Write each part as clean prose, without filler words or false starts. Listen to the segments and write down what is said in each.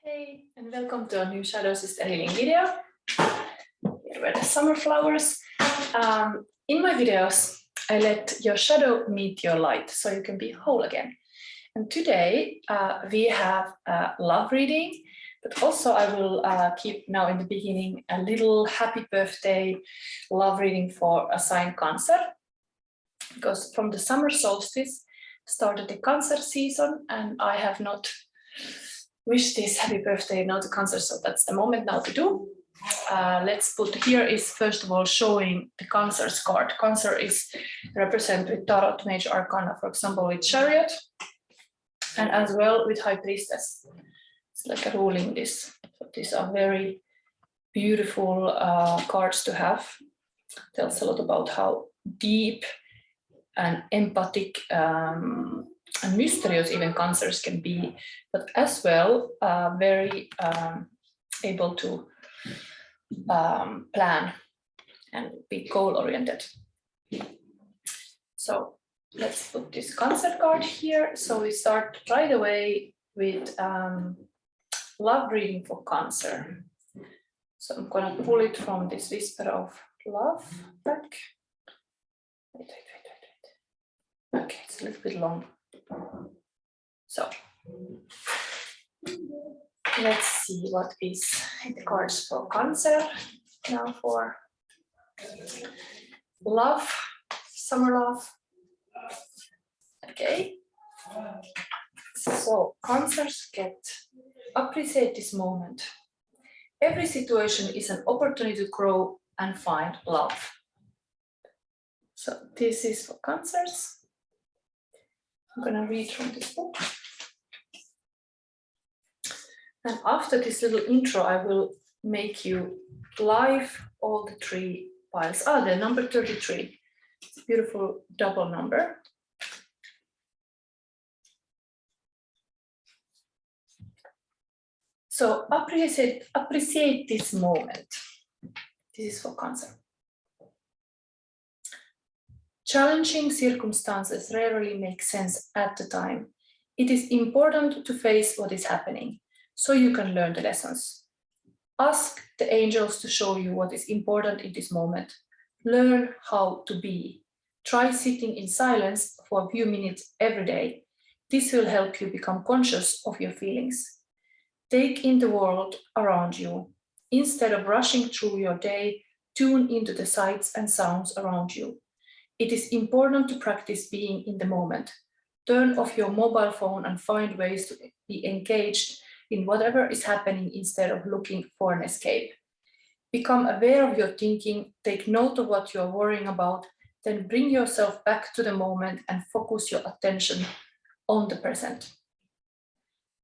Hey, and welcome to a new ShadowSisterHealing video. Here were the summer flowers. In my videos, I let your shadow meet your light so you can be whole again. And today we have a love reading, but also I will keep now in the beginning a little happy birthday love reading for a sign Cancer, because from the summer solstice started the Cancer season, and I have not wish this happy birthday now to Cancer, so that's the moment now to do. Let's put here is first of all showing the Cancer's card. Cancer is represented with Tarot Major Arcana, for example, with Chariot, and as well with High Priestess. It's like a ruling this. So these are very beautiful cards to have. Tells a lot about how deep and empathic and mysterious even Cancers can be, but as well very able to plan and be goal-oriented. So let's put this Cancer card here. So we start right away with love reading for Cancer. So I'm going to pull it from this Whisper of Love back. Wait. Okay, it's a little bit long. So let's see what is in the cards for Cancer now for love, summer love. Okay, so Cancers appreciate this moment. Every situation is an opportunity to grow and find love. So this is for Cancers. I'm going to read from this book. And after this little intro, I will make you live all the three piles. The number 33. It's a beautiful double number. So appreciate this moment. This is for Cancer. Challenging circumstances rarely make sense at the time. It is important to face what is happening, so you can learn the lessons. Ask the angels to show you what is important in this moment. Learn how to be. Try sitting in silence for a few minutes every day. This will help you become conscious of your feelings. Take in the world around you. Instead of rushing through your day, tune into the sights and sounds around you. It is important to practice being in the moment. Turn off your mobile phone and find ways to be engaged in whatever is happening instead of looking for an escape. Become aware of your thinking, take note of what you are worrying about, then bring yourself back to the moment and focus your attention on the present.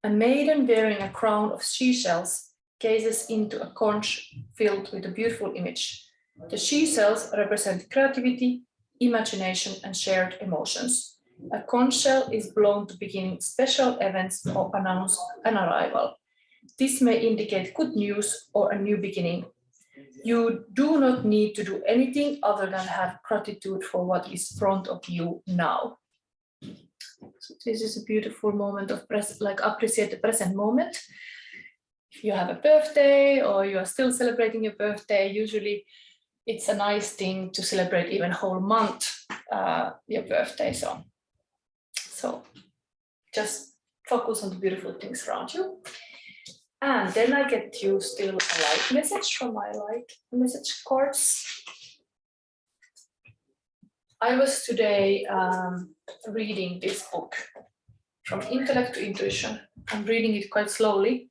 A maiden wearing a crown of seashells gazes into a conch filled with a beautiful image. The seashells represent creativity, imagination, and shared emotions. A conch shell is blown to begin special events or announce an arrival. This may indicate good news or a new beginning. You do not need to do anything other than have gratitude for what is in front of you now. So this is a beautiful moment of appreciate the present moment. If you have a birthday or you are still celebrating your birthday, usually it's a nice thing to celebrate even whole month your birthday. So just focus on the beautiful things around you. And then I get you still a light message from my light message cards. I was today reading this book, From Intellect to Intuition. I'm reading it quite slowly,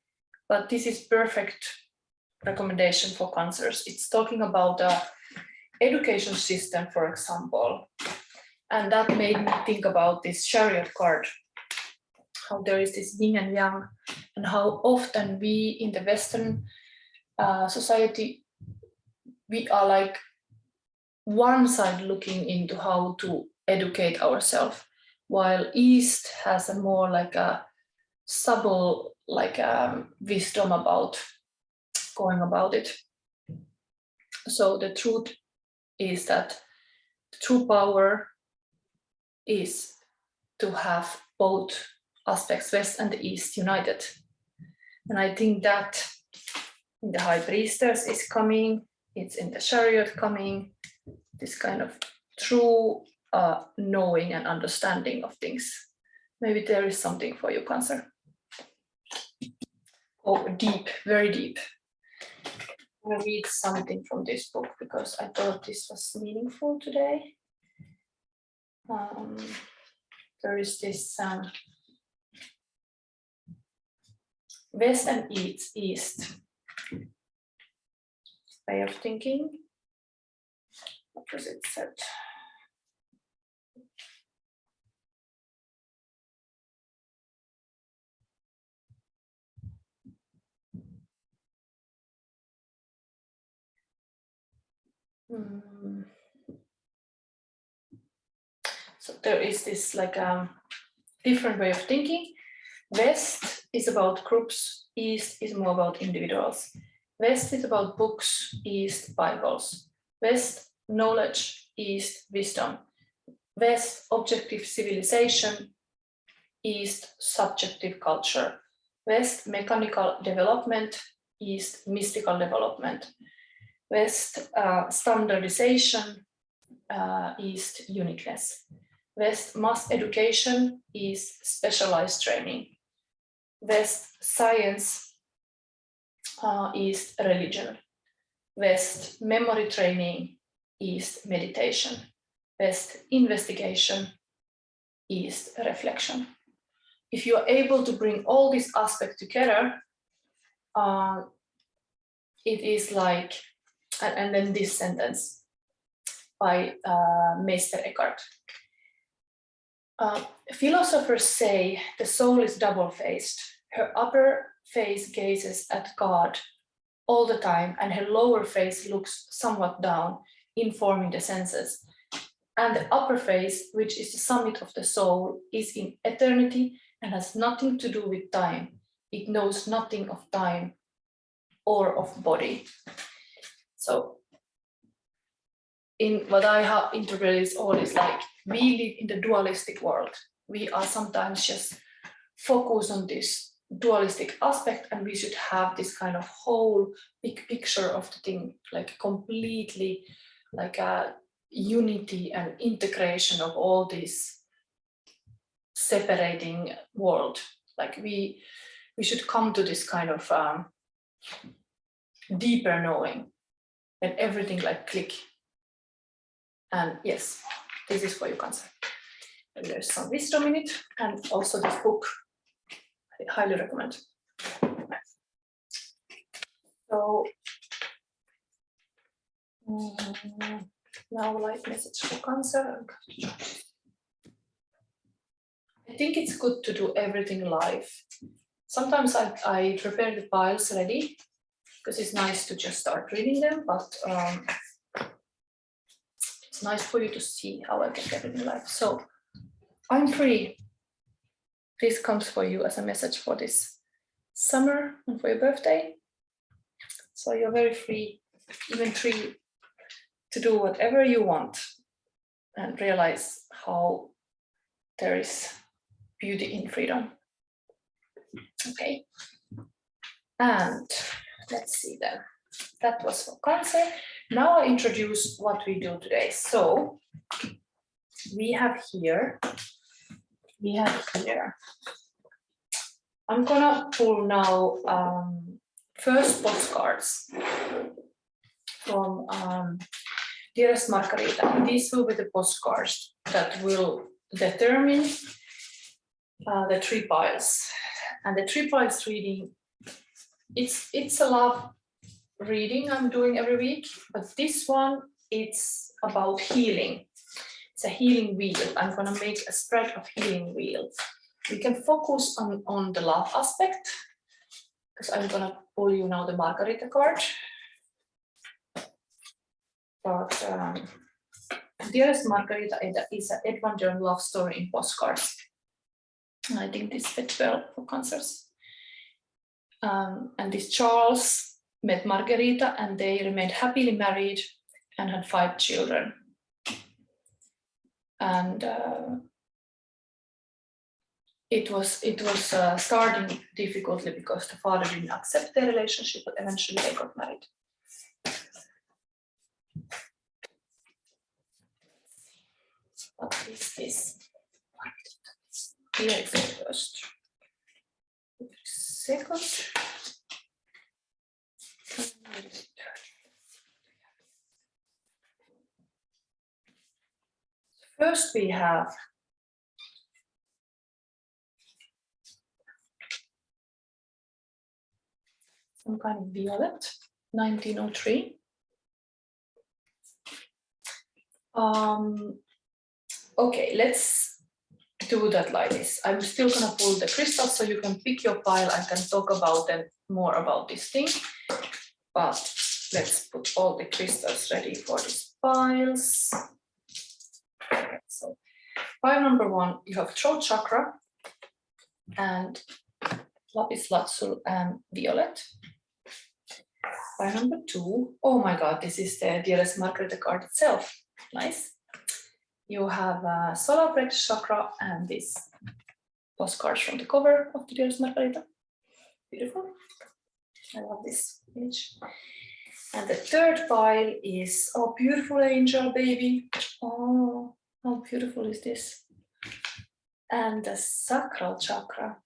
but this is perfect recommendation for Cancers. It's talking about the education system, for example, and that made me think about this Chariot card, how there is this yin and yang, and how often we in the Western society, we are like one side looking into how to educate ourselves, while East has a more like a subtle wisdom about going about it. So the truth is that the true power is to have both aspects, West and the East, united. And I think that in the High Priestess is coming, it's in the Chariot coming, this kind of true knowing and understanding of things. Maybe there is something for you, Cancer. Oh, deep, very deep. I'm going to read something from this book because I thought this was meaningful today. There is this West and East way of thinking. What was it said? So there is this like different way of thinking. West is about groups, East is more about individuals. West is about books, East Bibles. West knowledge, East wisdom. West objective civilization, East subjective culture. West mechanical development, East mystical development. West standardization, East uniqueness. West mass education, East specialized training. West science, East religion. West memory training, East meditation. West investigation, East reflection. If you are able to bring all these aspects together, it is like, and then this sentence by Meister Eckhart. Philosophers say the soul is double-faced. Her upper face gazes at God all the time, and her lower face looks somewhat down, informing the senses. And the upper face, which is the summit of the soul, is in eternity and has nothing to do with time. It knows nothing of time or of body. So in what I have interpreted is all is like, we live in the dualistic world. We are sometimes just focused on this dualistic aspect, and we should have this kind of whole big picture of the thing, like completely like a unity and integration of all this separating world. Like we should come to this kind of deeper knowing, and everything like click. And yes, this is for you, Cancer. And there's some wisdom in it, and also this book, I highly recommend. So now light message for Cancer. I think it's good to do everything live. Sometimes I prepare the piles ready because it's nice to just start reading them, but it's nice for you to see how I get everything live. So I'm free. This comes for you as a message for this summer and for your birthday. So you're very free, even free to do whatever you want and realize how there is beauty in freedom. Okay. And let's see then. That was for Cancer. Now I introduce what we do today. So we have here, I'm gonna pull now first postcards from Dearest Margarita. These will be the postcards that will determine the 3 piles. And the 3 piles reading, it's a love reading I'm doing every week, but this one, it's about healing. It's a healing wheel. I'm gonna make a spread of healing wheels. We can focus on the love aspect, because I'm gonna pull you now the Margarita card. But Dearest Margarita is an Aventurine love story in postcards. And I think this fits well for Cancers. And this Charles met Margarita, and they remained happily married and had 5 children. And it was starting difficultly because the father didn't accept their relationship, but eventually they got married. What is this? Here is the first. Second. First we have some kind of violet, 1903. Okay, let's do that like this. I'm still gonna pull the crystals so you can pick your pile. I can talk about them more about this thing, but let's put all the crystals ready for these piles. So pile number 1, you have throat chakra and Lapis, Lazuli and violet. Pile number 2, oh my god, this is the Dearest Margaret card itself. Nice. You have solar plexus chakra and this postcard from the cover of the Dearest Margarita. Beautiful. I love this image. And the third pile is, oh, beautiful angel baby. Oh, how beautiful is this? And the sacral chakra.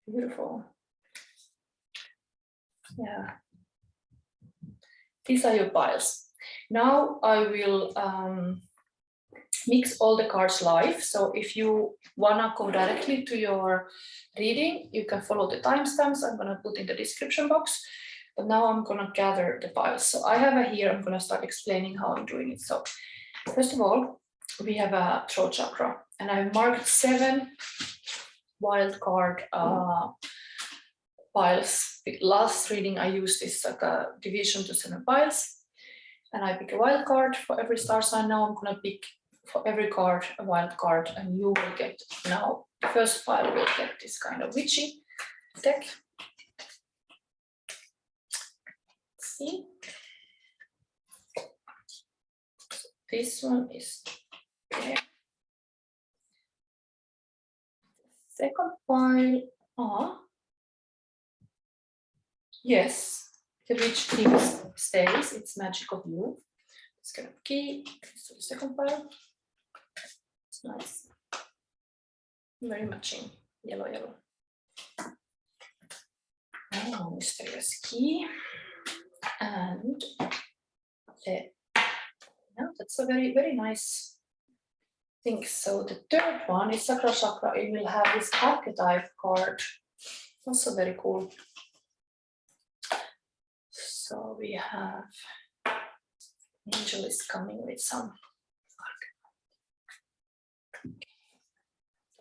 Beautiful. Yeah. These are your piles. Now I will mix all the cards live. So if you wanna go directly to your reading, you can follow the timestamps I'm gonna put in the description box. But now I'm gonna gather the piles. So I have here, I'm gonna start explaining how I'm doing it. So first of all, we have a throat chakra and I've marked 7 wild card piles. Last reading I used this like a division to 7 piles. And I pick a wild card for every star sign. Now I'm gonna pick for every card a wild card, and you will get now the first pile will get this kind of witchy deck. Let's see. This one is there. Second pile, yes. The witch theme stays, it's magic of you. It's kind of key. So the second pile. It's nice. Very matching. Yellow, yellow. Oh, mysterious key. And the, no, that's a very, very nice thing. So the third one is Sacral Chakra. It will have this archetype card. Also very cool. So we have angel is coming with some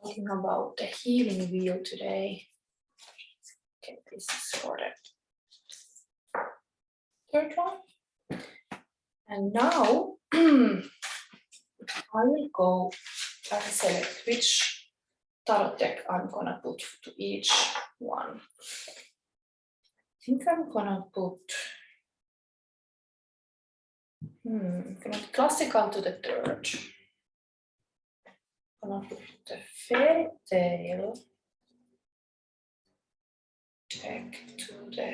talking about the healing wheel today. Okay, this is for the third one. And now I will go and select which tarot deck I'm gonna put to each one. I think I'm gonna put classical to the third. I'm gonna put the fairy tale deck to the.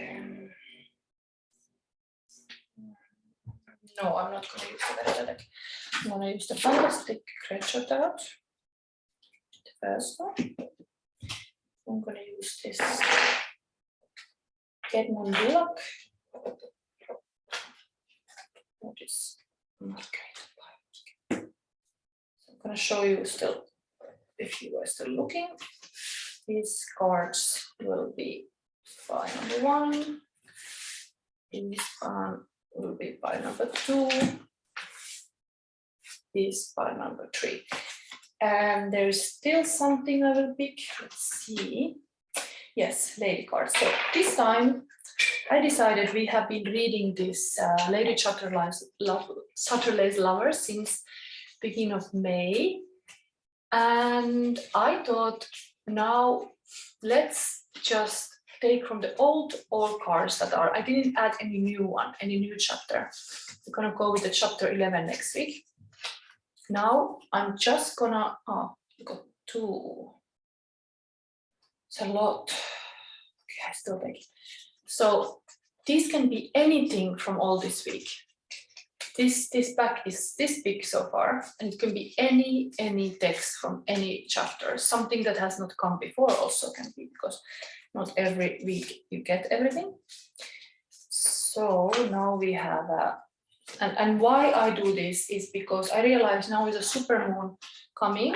No, I'm not gonna use the fairy tale deck. I'm gonna use the fantastic creature tarot. The first one. I'm gonna use this Edmund Bullock. What is okay. So I'm going to show you still, if you are still looking, these cards will be pile number 1. This one will be pile number 2. This pile number 3. And there's still something I will pick. Let's see. Yes, lady cards. So this time I decided we have been reading this Lady Chatterleys Lover since beginning of May. And I thought now let's just take from the old cards that are, I didn't add any new one, any new chapter. We're gonna go with the chapter 11 next week. Now I'm just gonna, 2. It's a lot. Okay, I still take it. So these can be anything from all this week. This pack is this big so far, and it can be any text from any chapter. Something that has not come before also can be, because not every week you get everything. So now we have and why I do this is because I realize now with a supermoon coming,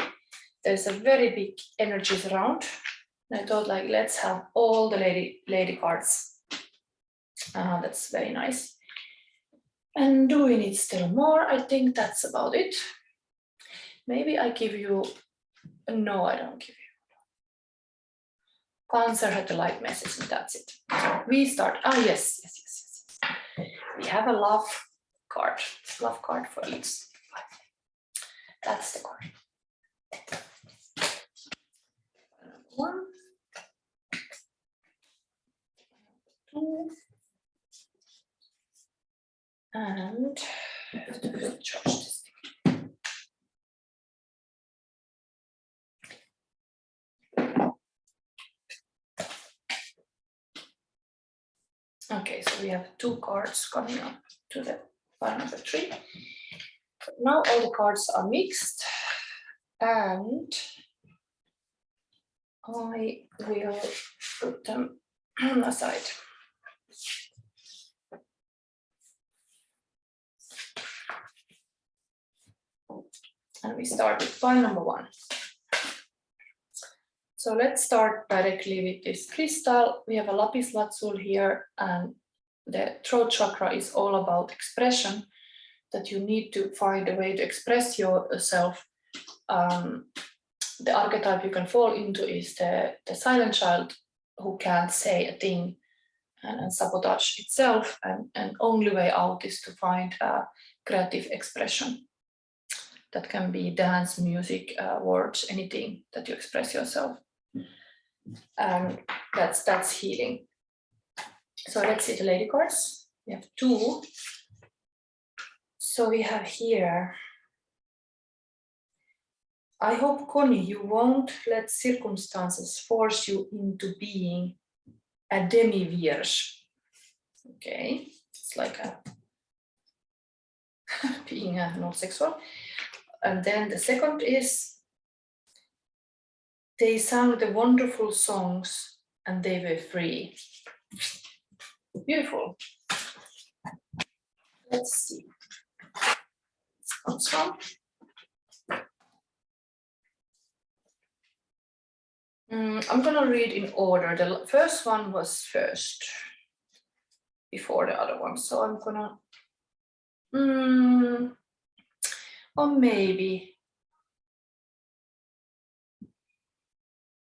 there's a very big energies around. And I thought, like, let's have all the lady cards. That's very nice. And do we need still more? I think that's about it. Maybe I give you, no, I don't give you. Cancer had the light message and that's it. So we start, yes. We have a love card for each. That's the card. 1, 2, and I have to charge this thing. Okay, so we have 2 cards coming up to the pile number 3. Now all the cards are mixed, and I will put them aside. And we start with pile number 1. So let's start directly with this crystal. We have a Lapis Lazuli here, and the throat chakra is all about expression, that you need to find a way to express yourself. The archetype you can fall into is the silent child who can't say a thing and sabotage itself, and only way out is to find a creative expression. That can be dance, music, words, anything that you express yourself. And that's healing. So let's see the lady cards. We have 2. So we have here, I hope, Connie, you won't let circumstances force you into being a demi-vierge. Okay, it's like being not sexual. And then the second is, they sang the wonderful songs and they were free. Beautiful. Let's see. This comes from. I'm going to read in order. The first one was first, before the other one. So I'm going to, or maybe,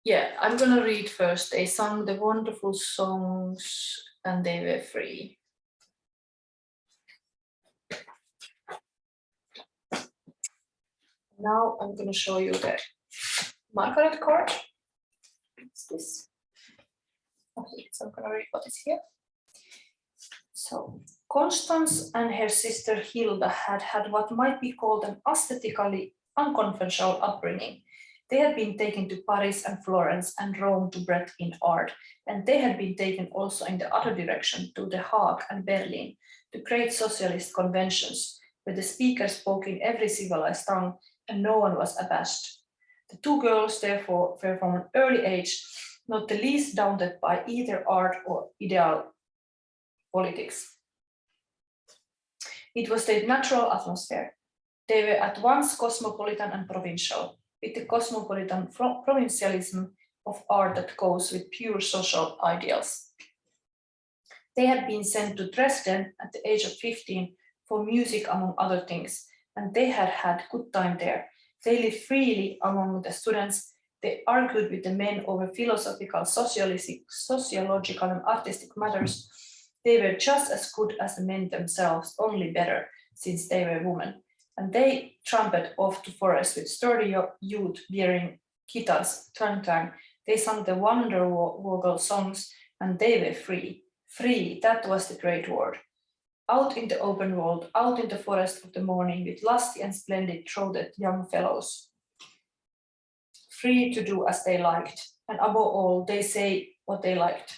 yeah, I'm going to read first. They sang the wonderful songs and they were free. Now I'm going to show you the Margaret card. What's this? Okay, so I'm going to read what is here. So Constance and her sister Hilda had what might be called an aesthetically unconventional upbringing. They had been taken to Paris and Florence and Rome to breathe in art, and they had been taken also in the other direction to The Hague and Berlin, to great socialist conventions, where the speakers spoke in every civilized tongue and no one was abashed. The 2 girls, therefore, were from an early age not the least daunted by either art or ideal politics. It was their natural atmosphere. They were at once cosmopolitan and provincial, with the cosmopolitan provincialism of art that goes with pure social ideals. They had been sent to Dresden at the age of 15 for music, among other things, and they had had good time there. They lived freely among the students. They argued with the men over philosophical, sociological, and artistic matters. They were just as good as the men themselves, only better, since they were women. And they tramped off to forest with sturdy youth bearing guitars, tang. They sang the wonderful songs, and they were free. Free, that was the great word. Out in the open world, out in the forest of the morning, with lusty and splendid throated young fellows. free to do as they liked, and above all, they say what they liked.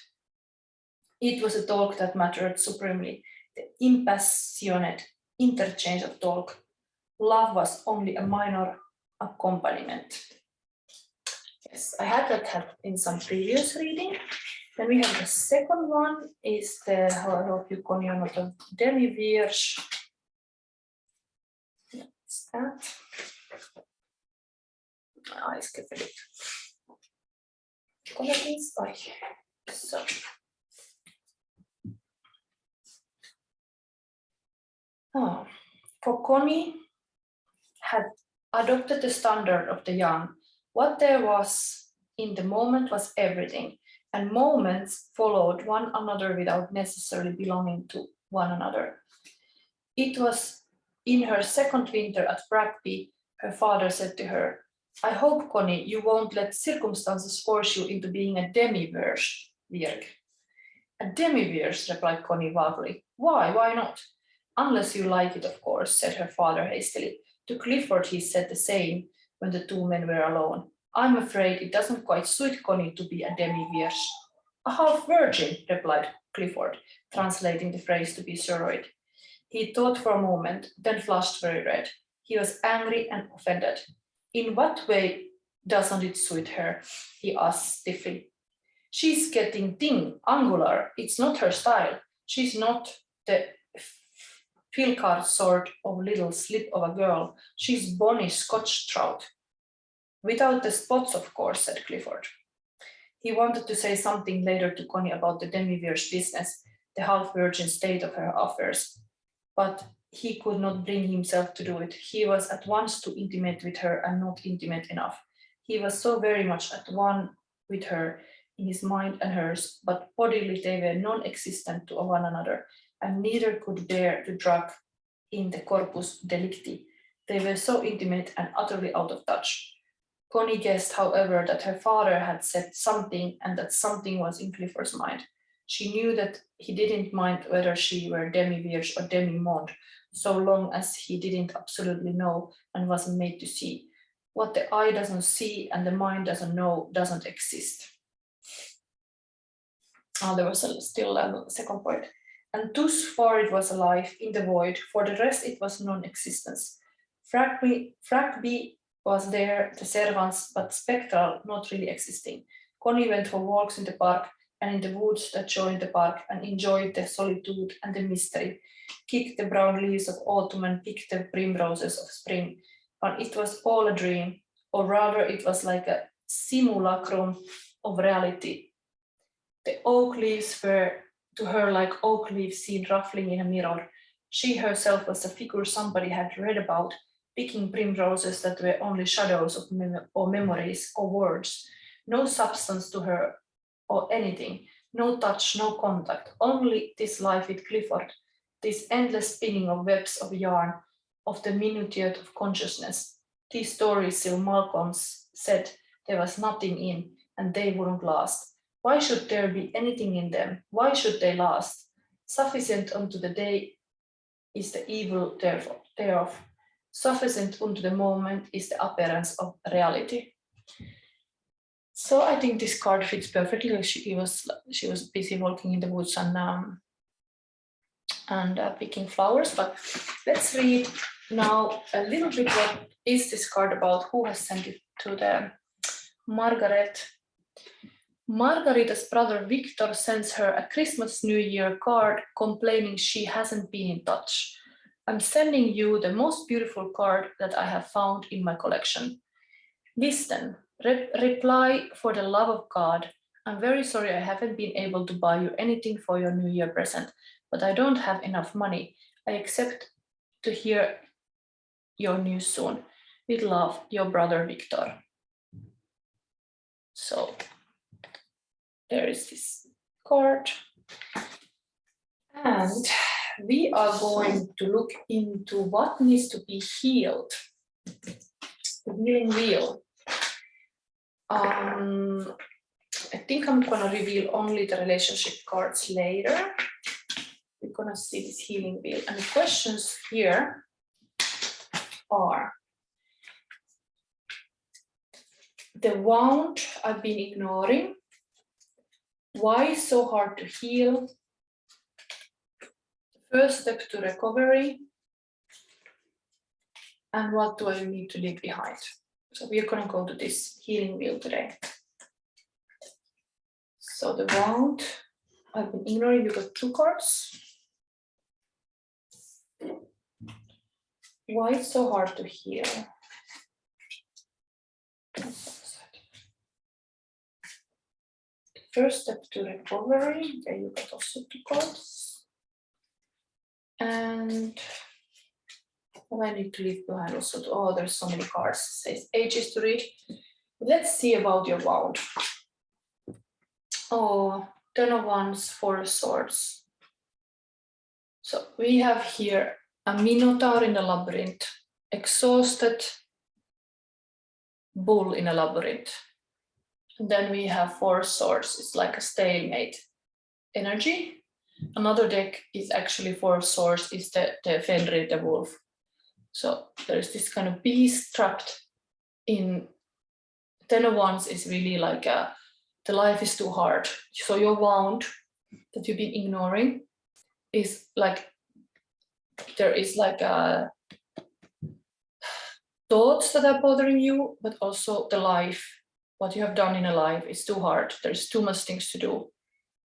It was a talk that mattered supremely, the impassionate interchange of talk. Love was only a minor accompaniment. Yes, I had that in some previous reading. Then we have the second one is the, I hope you can not a demi-vierge. That's that. I skipped it. So. Oh, for Connie had adopted the standard of the young. What there was in the moment was everything, and moments followed one another without necessarily belonging to one another. It was in her second winter at Bragby, her father said to her, I hope, Connie, you won't let circumstances force you into being a demi-vierge. A demi-vierge, replied Connie vaguely. Why not? Unless you like it, of course, said her father hastily. To Clifford he said the same when the two men were alone. I'm afraid it doesn't quite suit Connie to be a demi-vierge. A half-virgin, replied Clifford, translating the phrase to be sure. He thought for a moment, then flushed very red. He was angry and offended. In what way doesn't it suit her? He asked stiffly. She's getting thin, angular. It's not her style. She's not the Philcard sort of little slip of a girl. She's bonny Scotch trout. Without the spots, of course, said Clifford. He wanted to say something later to Connie about the demi-vierge business, the half-virgin state of her affairs, but he could not bring himself to do it. He was at once too intimate with her and not intimate enough. He was so very much at one with her in his mind and hers, but bodily they were non-existent to one another, and neither could bear to drag in the corpus delicti. They were so intimate and utterly out of touch. Connie guessed, however, that her father had said something and that something was in Clifford's mind. She knew that he didn't mind whether she were demi-vierge or demi-monde, so long as he didn't absolutely know and wasn't made to see. What the eye doesn't see and the mind doesn't know doesn't exist. There was still a second point. And thus far it was alive in the void, for the rest it was non-existence. Fragby was there, the servants, but spectral, not really existing. Connie went for walks in the park and in the woods that joined the park and enjoyed the solitude and the mystery, kicked the brown leaves of autumn and picked the primroses of spring. But it was all a dream, or rather it was like a simulacrum of reality. The oak leaves were to her like oak leaves seen ruffling in a mirror. She herself was a figure somebody had read about, picking primroses that were only shadows of or memories or words. No substance to her or anything, no touch, no contact, only this life with Clifford, this endless spinning of webs of yarn, of the minutiae of consciousness. These stories Sir Malcolm said there was nothing in, and they wouldn't last. Why should there be anything in them? Why should they last? Sufficient unto the day is the evil thereof. Sufficient unto the moment is the appearance of reality. So I think this card fits perfectly. She was busy walking in the woods and picking flowers. But let's read now a little bit what is this card about, who has sent it to the Margaret. Margarita's brother Victor sends her a Christmas New Year card complaining she hasn't been in touch. I'm sending you the most beautiful card that I have found in my collection. Listen, reply for the love of God. I'm very sorry I haven't been able to buy you anything for your New Year present, but I don't have enough money. I expect to hear your news soon. With love, your brother Victor. So there is this card. And we are going to look into what needs to be healed. The healing wheel. I think I'm gonna reveal only the relationship cards later. We're gonna see this healing wheel. And the questions here are, The wound I've been ignoring. Why so hard to heal? First step to recovery. And what do I need to leave behind? So we're going to go to this healing wheel today. So the wound I've been ignoring, you got 2 cards. Why it's so hard to heal? First step to recovery, there you got also 2 cards. And what I need to leave behind also, oh, there's so many cards, it says ages to read. Let's see about your wound. Oh, 10 of Wands, 4 of Swords. So we have here a Minotaur in the labyrinth, exhausted bull in a labyrinth. And then we have 4 swords, it's like a stalemate energy. Another deck is actually 4 swords, is the Fenrir, the wolf. So there's this kind of beast trapped in 10 of Wands is really like the life is too hard. So your wound that you've been ignoring is like, there is like thoughts that are bothering you, but also the life, what you have done in a life is too hard. There's too much things to do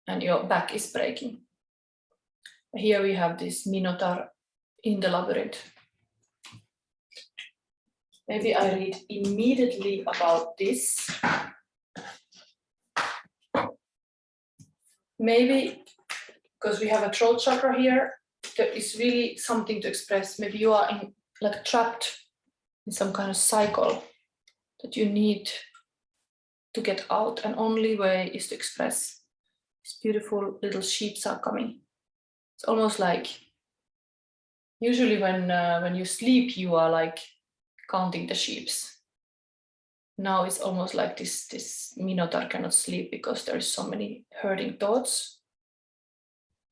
and your back is breaking. Here we have this Minotaur in the labyrinth. Maybe I read immediately about this. Maybe because we have a throat chakra here, there is really something to express. Maybe you are in, like trapped in some kind of cycle that you need to get out, and only way is to express. These beautiful little sheeps are coming. It's almost like, usually when you sleep, you are like counting the sheeps. Now it's almost like this Minotaur cannot sleep because there is so many hurting thoughts.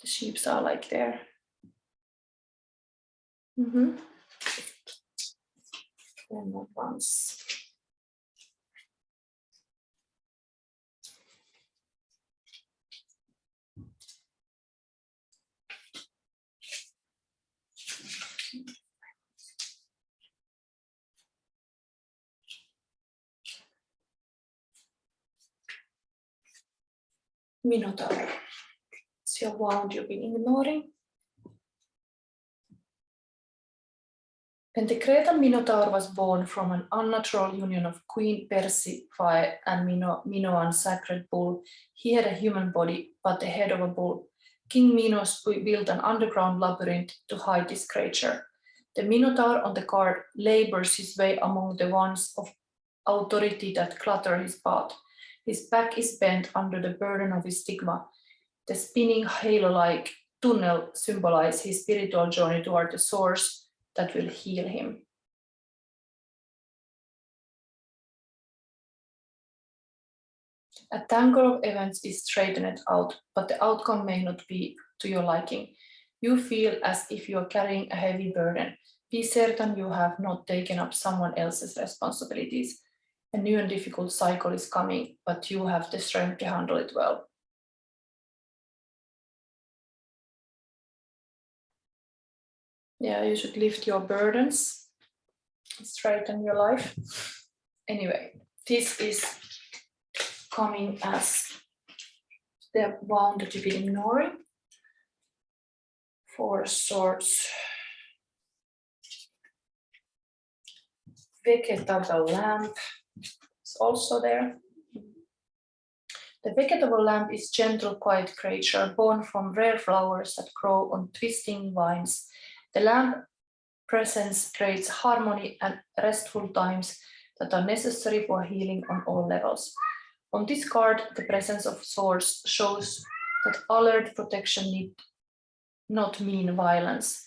The sheeps are like there. And not once. Minotaur. It's your wound you've been ignoring. Pentecretan Minotaur was born from an unnatural union of Queen Persephone and Minoan sacred bull. He had a human body, but the head of a bull. King Minos built an underground labyrinth to hide this creature. The Minotaur on the card labors his way among the ones of authority that clutter his path. His back is bent under the burden of his stigma. The spinning halo-like tunnel symbolizes his spiritual journey toward the source that will heal him. A tangle of events is straightened out, but the outcome may not be to your liking. You feel as if you are carrying a heavy burden. Be certain you have not taken up someone else's responsibilities. A new and difficult cycle is coming, but you have the strength to handle it well. Yeah, you should lift your burdens, straighten your life. Anyway, this is coming as the wound that you've been ignoring. 4 swords. Vegetable lamp is also there. The vegetable lamp is gentle, quiet creature born from rare flowers that grow on twisting vines. The lamp presence creates harmony and restful times that are necessary for healing on all levels. On this card, the presence of swords shows that alert protection need not mean violence.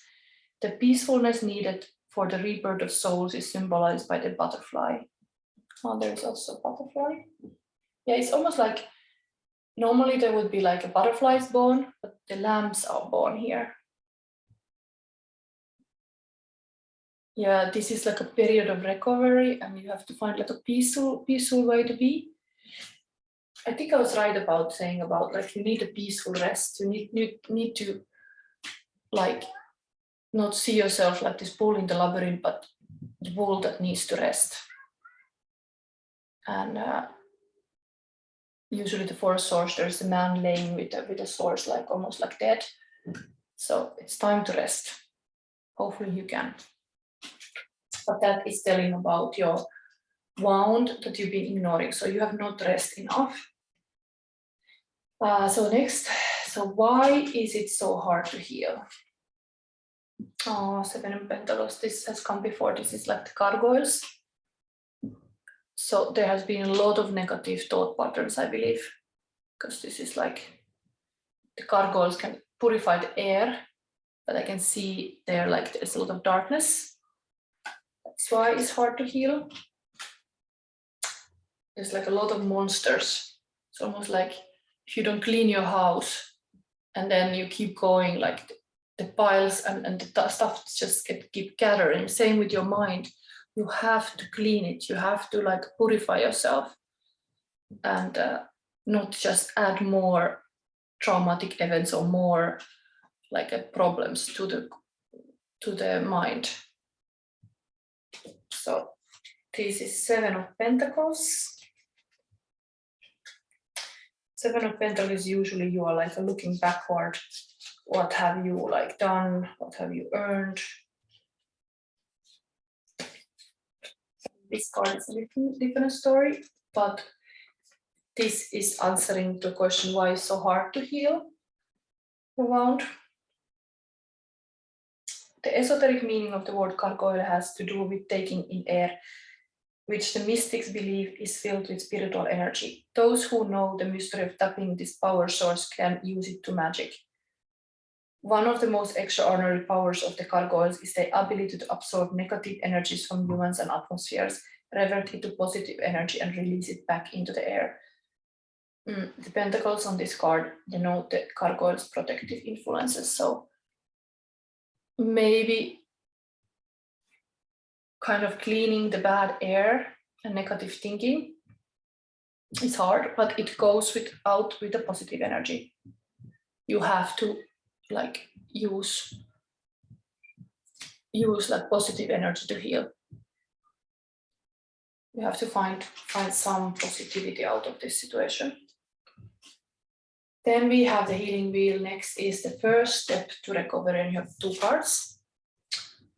The peacefulness needed for the rebirth of souls is symbolized by the butterfly. Oh, there's also a butterfly. Yeah, it's almost like, normally there would be like a butterflies born, but the lambs are born here. yeah, this is like a period of recovery, and you have to find like a peaceful way to be. I think I was right about saying about like you need a peaceful rest. You need to like not see yourself like this bull in the labyrinth, but the bull that needs to rest. And usually the fourth source, there's a man laying with a source like almost like dead. So it's time to rest. Hopefully you can. But that is telling about your wound that you've been ignoring. So you have not rested enough. So next, so why is it so hard to heal? Seven of Pentacles, this has come before. This is like the gargoyles. So there has been a lot of negative thought patterns, I believe, because this is like the gargoyles can purify the air, but I can see there like there's a lot of darkness. That's why it's hard to heal. There's like a lot of monsters. It's almost like if you don't clean your house and then you keep going, like the piles and the stuff just keep gathering. Same with your mind. You have to clean it. You have to like purify yourself and not just add more traumatic events or more like problems to the mind. So this is Seven of Pentacles. Seven of Pentacles, usually you are like looking backward. What have you like done? What have you earned? This card is a different story, but this is answering the question why it's so hard to heal the wound. The esoteric meaning of the word gargoyle has to do with taking in air, which the mystics believe is filled with spiritual energy. Those who know the mystery of tapping this power source can use it to magic. One of the most extraordinary powers of the gargoyles is the ability to absorb negative energies from humans and atmospheres, revert it to positive energy, and release it back into the air. The pentacles on this card denote the gargoyles' protective influences. So maybe kind of cleaning the bad air and negative thinking is hard, but it goes with the positive energy. You have to like use like positive energy to heal. You have to find some positivity out of this situation. Then we have the healing wheel. Next is the first step to recovery, and you have two cards.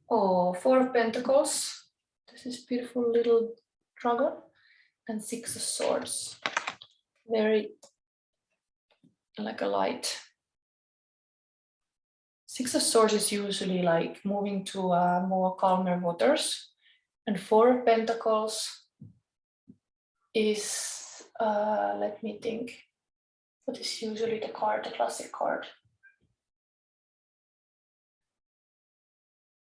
Four of Pentacles. This is beautiful little dragon, and Six of Swords. Very like a light. Six of Swords is usually like moving to more calmer waters, and Four of Pentacles is let me think. What is usually the card, the classic card?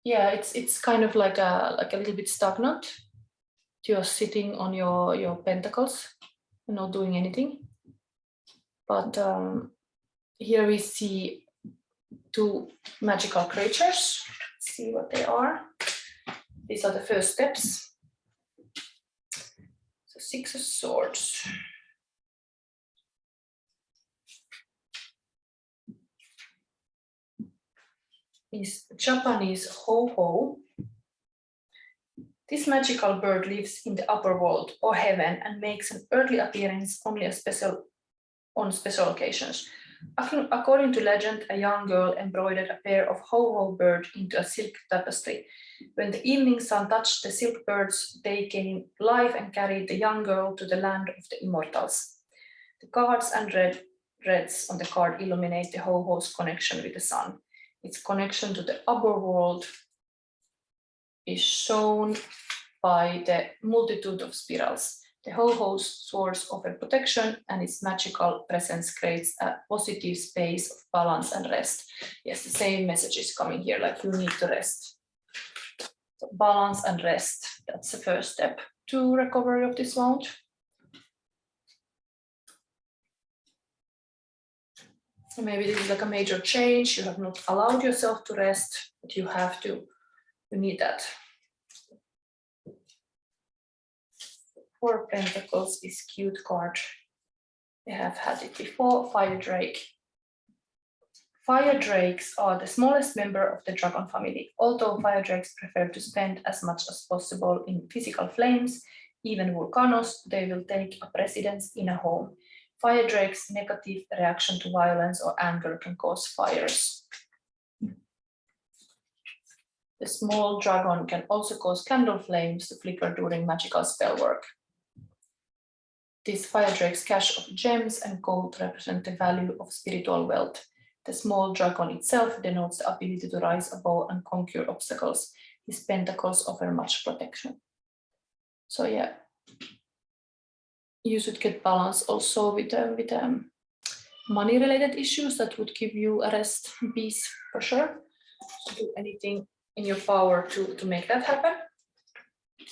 Yeah, it's kind of like a little bit stagnant. You're sitting on your pentacles and not doing anything. But here we see two magical creatures. Let's see what they are. These are the first steps. So Six of Swords. Is Japanese ho-ho. This magical bird lives in the upper world or heaven and makes an earthly appearance only on special occasions. According to legend, a young girl embroidered a pair of ho-ho birds into a silk tapestry. When the evening sun touched the silk birds, they came alive and carried the young girl to the land of the immortals. The cards and reds on the card illuminate the ho-ho's connection with the sun. Its connection to the upper world is shown by the multitude of spirals. The ho-ho's source of protection and its magical presence creates a positive space of balance and rest. Yes, the same message is coming here, like you need to rest. So balance and rest, that's the first step to recovery of this wound. Maybe this is like a major change. You have not allowed yourself to rest, but you need that. Four of Pentacles is cute card. We have had it before. Fire Drake. Fire drakes are the smallest member of the dragon family. Although fire drakes prefer to spend as much as possible in physical flames, even volcanoes, they will take a precedence in a home. Fire drakes' negative reaction to violence or anger can cause fires. The small dragon can also cause candle flames to flicker during magical spell work. These fire drakes' cache of gems and gold represent the value of spiritual wealth. The small dragon itself denotes the ability to rise above and conquer obstacles. His pentacles offer much protection. So yeah, you should get balance also with money-related issues that would give you a rest and peace for sure. So do anything in your power to make that happen.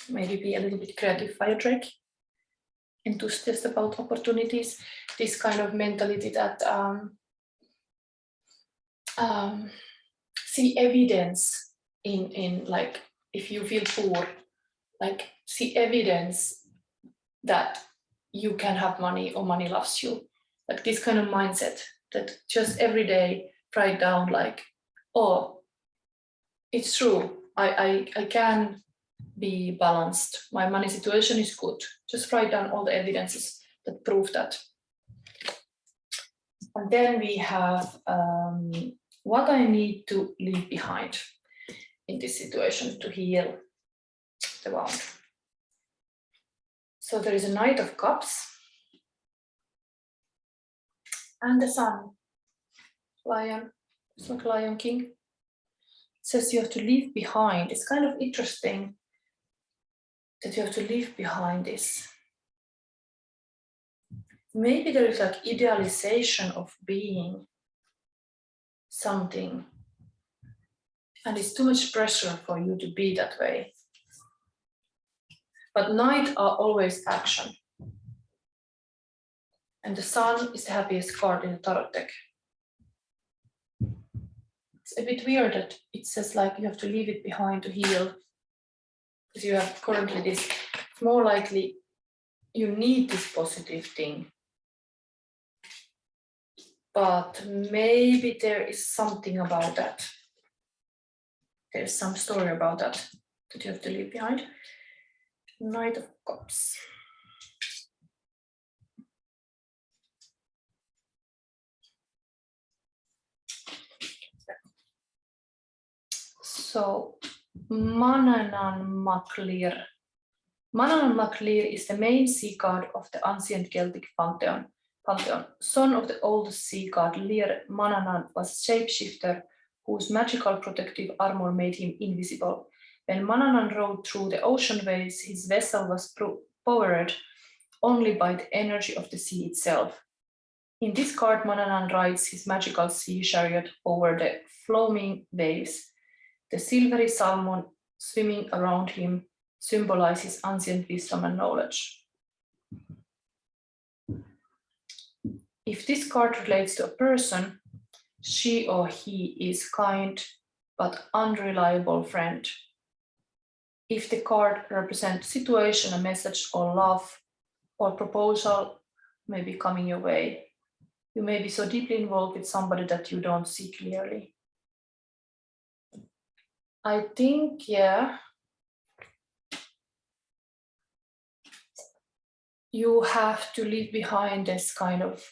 Maybe be a little bit creative, fire drake. Enthusiast about opportunities. This kind of mentality that see evidence in like, if you feel poor, like see evidence that you can have money or money loves you. Like this kind of mindset that just every day write down like, oh, it's true, I can be balanced. My money situation is good. Just write down all the evidences that prove that. And then we have what I need to leave behind in this situation to heal the wound. So there is a Knight of Cups and the Sun, Lion, it's like Lion King. It says you have to leave behind. It's kind of interesting that you have to leave behind this. Maybe there is like idealization of being something, and it's too much pressure for you to be that way. But Knight are always action. And the Sun is the happiest card in the tarot deck. It's a bit weird that it says like you have to leave it behind to heal. Because you have currently this, more likely you need this positive thing. But maybe there is something about that. There's some story about that you have to leave behind. Knight of Cups. So Manannan Maclir. Manannan Maclir is the main sea god of the ancient Celtic pantheon. Son of the oldest sea god Lir, Manannan was a shapeshifter whose magical protective armor made him invisible. When Manannan rode through the ocean waves, his vessel was powered only by the energy of the sea itself. In this card, Manannan rides his magical sea chariot over the foaming waves. The silvery salmon swimming around him symbolizes ancient wisdom and knowledge. If this card relates to a person, she or he is kind but unreliable friend. If the card represents a situation, a message, or love, or proposal may be coming your way, you may be so deeply involved with somebody that you don't see clearly. I think, yeah, you have to leave behind this kind of,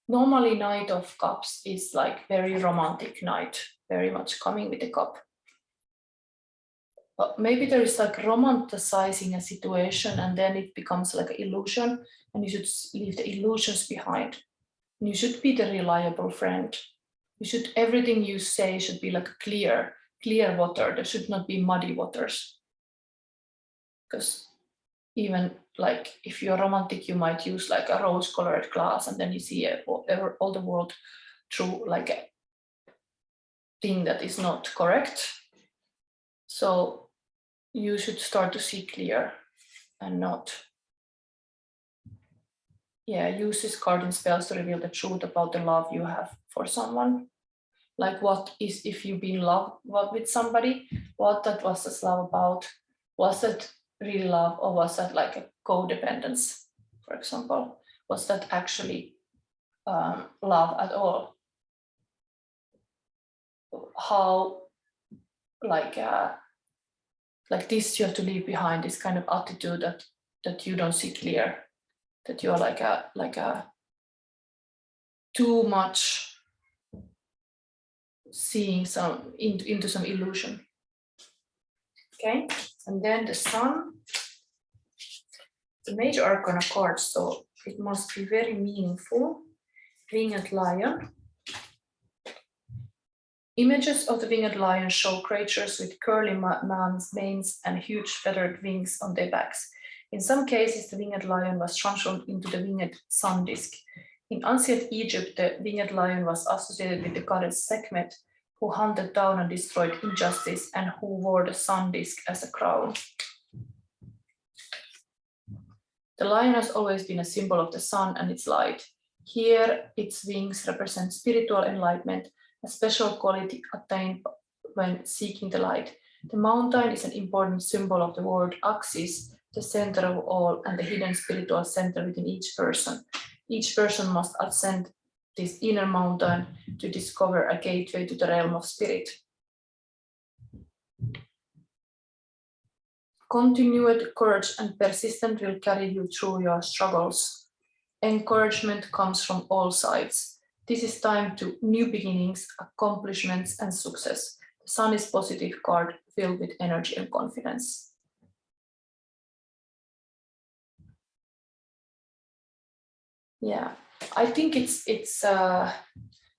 normally Knight of Cups is like very romantic knight, very much coming with the cup. But maybe there is like romanticizing a situation and then it becomes like an illusion and you should leave the illusions behind. And you should be the reliable friend. You should, everything you say should be like clear water. There should not be muddy waters. Because even like if you're romantic, you might use like a rose-colored glass and then you see all the world through like a thing that is not correct. So you should start to see clear and not, use this card in spells to reveal the truth about the love you have for someone. Like what is, if you've been in love with somebody, what that was this love about? Was it real love, or was that like a codependence, for example? Was that actually love at all? How like this you have to leave behind, this kind of attitude that you don't see clear, that you're like a too much seeing some into some illusion. Okay, and then the sun, the major arcana card, so it must be very meaningful. Winged lion. Images of the winged lion show creatures with curly manes and huge feathered wings on their backs. In some cases, the winged lion was transformed into the winged sun disk. In ancient Egypt, the winged lion was associated with the goddess Sekhmet, who hunted down and destroyed injustice and who wore the sun disk as a crown. The lion has always been a symbol of the sun and its light. Here, its wings represent spiritual enlightenment, a special quality attained when seeking the light. The mountain is an important symbol of the word axis, the center of all, and the hidden spiritual center within each person. Each person must ascend this inner mountain to discover a gateway to the realm of spirit. Continued courage and persistence will carry you through your struggles. Encouragement comes from all sides. This is time to new beginnings, accomplishments, and success. The sun is positive card filled with energy and confidence. Yeah, I think it's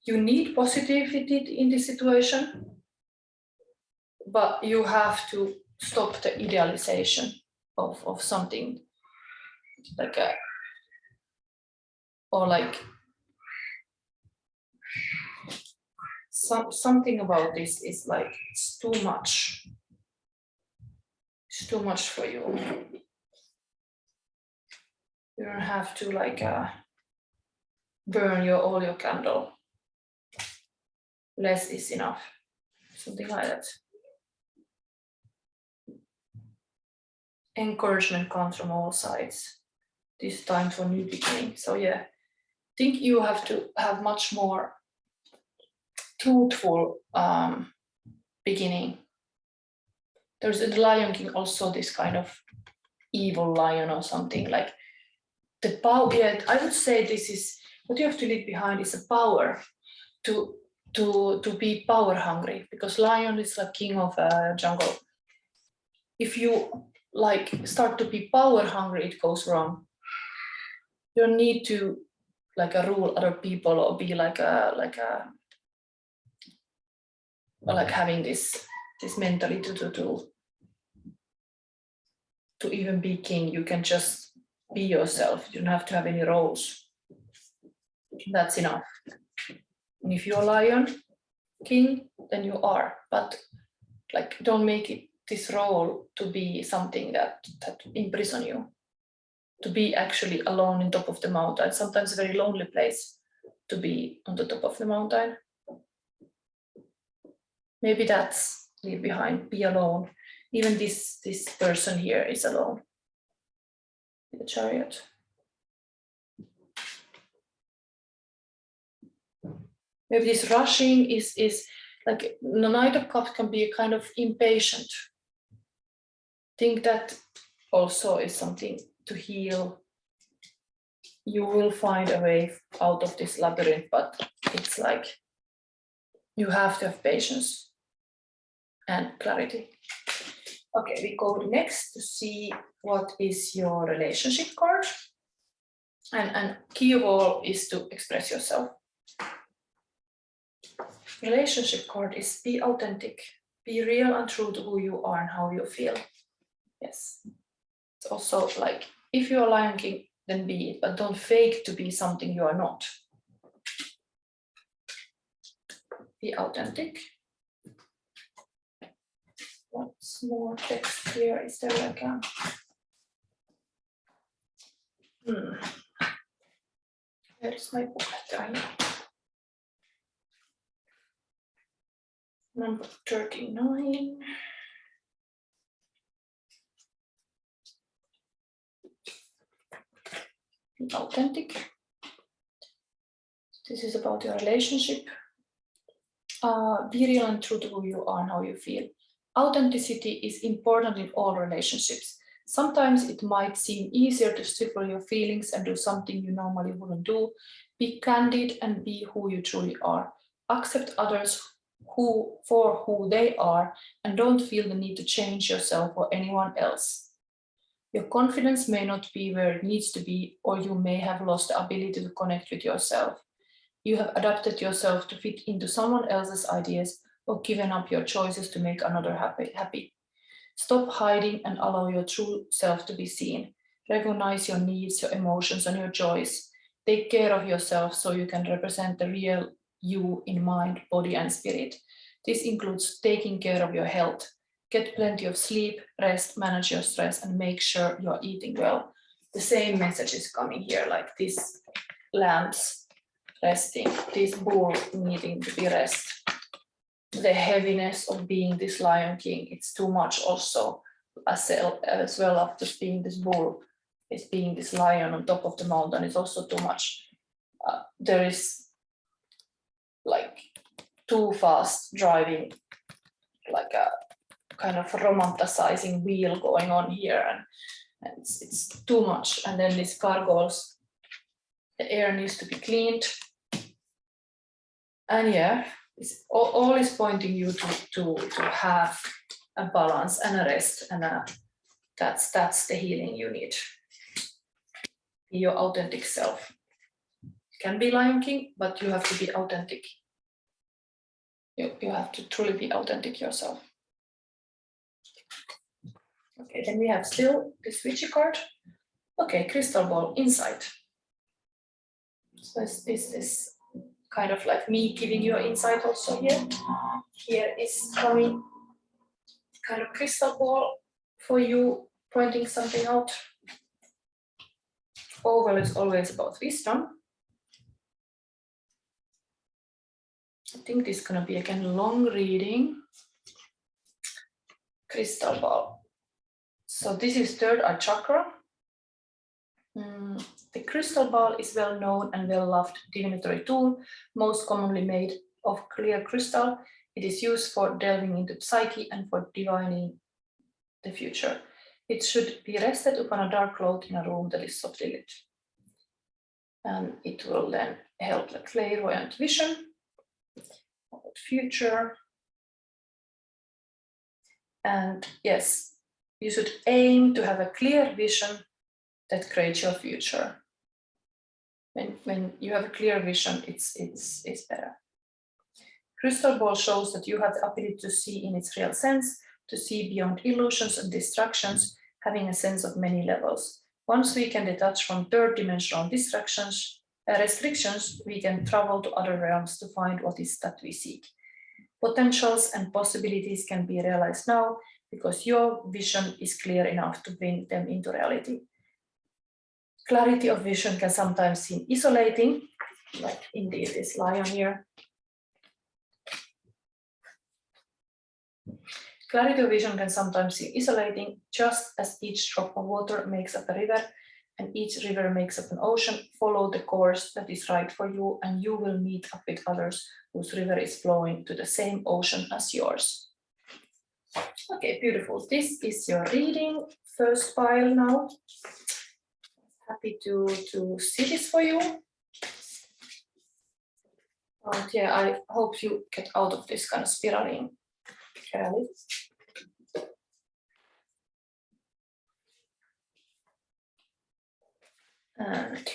you need positivity in this situation, but you have to stop the idealization of something like a, or like something about this is like it's too much. It's too much for you. You don't have to like burn all your candle. Less is enough. Something like that. Encouragement comes from all sides. This time for new beginning. So yeah, I think you have to have much more truthful beginning. There's in the Lion King also this kind of evil lion or something like the power. Yeah, I would say this is what you have to leave behind is a power to be power hungry, because lion is like king of jungle. If you like start to be power hungry, it goes wrong. You don't need to like rule other people or be like having this mentality to even be king. You can just be yourself. You don't have to have any roles. That's enough. And if you're a lion king, then you are. But like, don't make it this role to be something that imprison you. To be actually alone on top of the mountain. Sometimes a very lonely place to be on the top of the mountain. Maybe that's leave behind. Be alone. Even this person here is alone. The Chariot. Maybe this rushing is like the Knight of Cups can be a kind of impatient. I think that also is something to heal. You will find a way out of this labyrinth, but it's like you have to have patience and clarity. Okay, we go next to see what is your relationship card. And key of all is to express yourself. Relationship card is be authentic, be real and true to who you are and how you feel. Yes. It's also like, if you're a Lion King, then be it, but don't fake to be something you are not. Be authentic. What's more text here? Is there like a... Where is my booklet? Number 39. authentic. This is about your relationship. Be real and true to who you are and how you feel. Authenticity is important in all relationships. Sometimes it might seem easier to stifle your feelings and do something you normally wouldn't do. Be candid and be who you truly are. Accept others for who they are and don't feel the need to change yourself or anyone else. Your confidence may not be where it needs to be, or you may have lost the ability to connect with yourself. You have adapted yourself to fit into someone else's ideas or given up your choices to make another happy. Stop hiding and allow your true self to be seen. Recognize your needs, your emotions, and your joys. Take care of yourself so you can represent the real you in mind, body, and spirit. This includes taking care of your health. Get plenty of sleep, rest, manage your stress, and make sure you're eating well. The same message is coming here, like this lambs resting, this bull needing to be rest. The heaviness of being this Lion King, it's too much also as well after being this bull. It's being this lion on top of the mountain, it's also too much. There is like too fast driving, like a kind of romanticizing wheel going on here, and it's too much. And then these gargoyles, the air needs to be cleaned. And yeah, it's all is pointing you to have a balance and a rest, and that's the healing you need. Be your authentic self. You can be Lion King, but you have to be authentic. You have to truly be authentic yourself. Okay, then we have still the switchy card. Okay, crystal ball, insight. So is this kind of like me giving you an insight also here. Here is coming kind of crystal ball for you, pointing something out. Oh, well, it's always about wisdom. I think this is going to be again long reading. Crystal ball. So this is third eye chakra. The crystal ball is well known and well loved divinatory tool, most commonly made of clear crystal. It is used for delving into psyche and for divining the future. It should be rested upon a dark cloth in a room that is softly lit. And it will then help the clairvoyant vision of the future. And yes, you should aim to have a clear vision that creates your future. When you have a clear vision, it's better. Crystal ball shows that you have the ability to see in its real sense, to see beyond illusions and distractions, having a sense of many levels. Once we can detach from third-dimensional restrictions, we can travel to other realms to find what is that we seek. Potentials and possibilities can be realized now because your vision is clear enough to bring them into reality. Clarity of vision can sometimes seem isolating, like indeed this lion here. Clarity of vision can sometimes seem isolating, just as each drop of water makes up a river and each river makes up an ocean. Follow the course that is right for you and you will meet up with others whose river is flowing to the same ocean as yours. Okay, beautiful. This is your reading, first pile now. Happy to see this for you. And yeah, I hope you get out of this kind of spiraling. And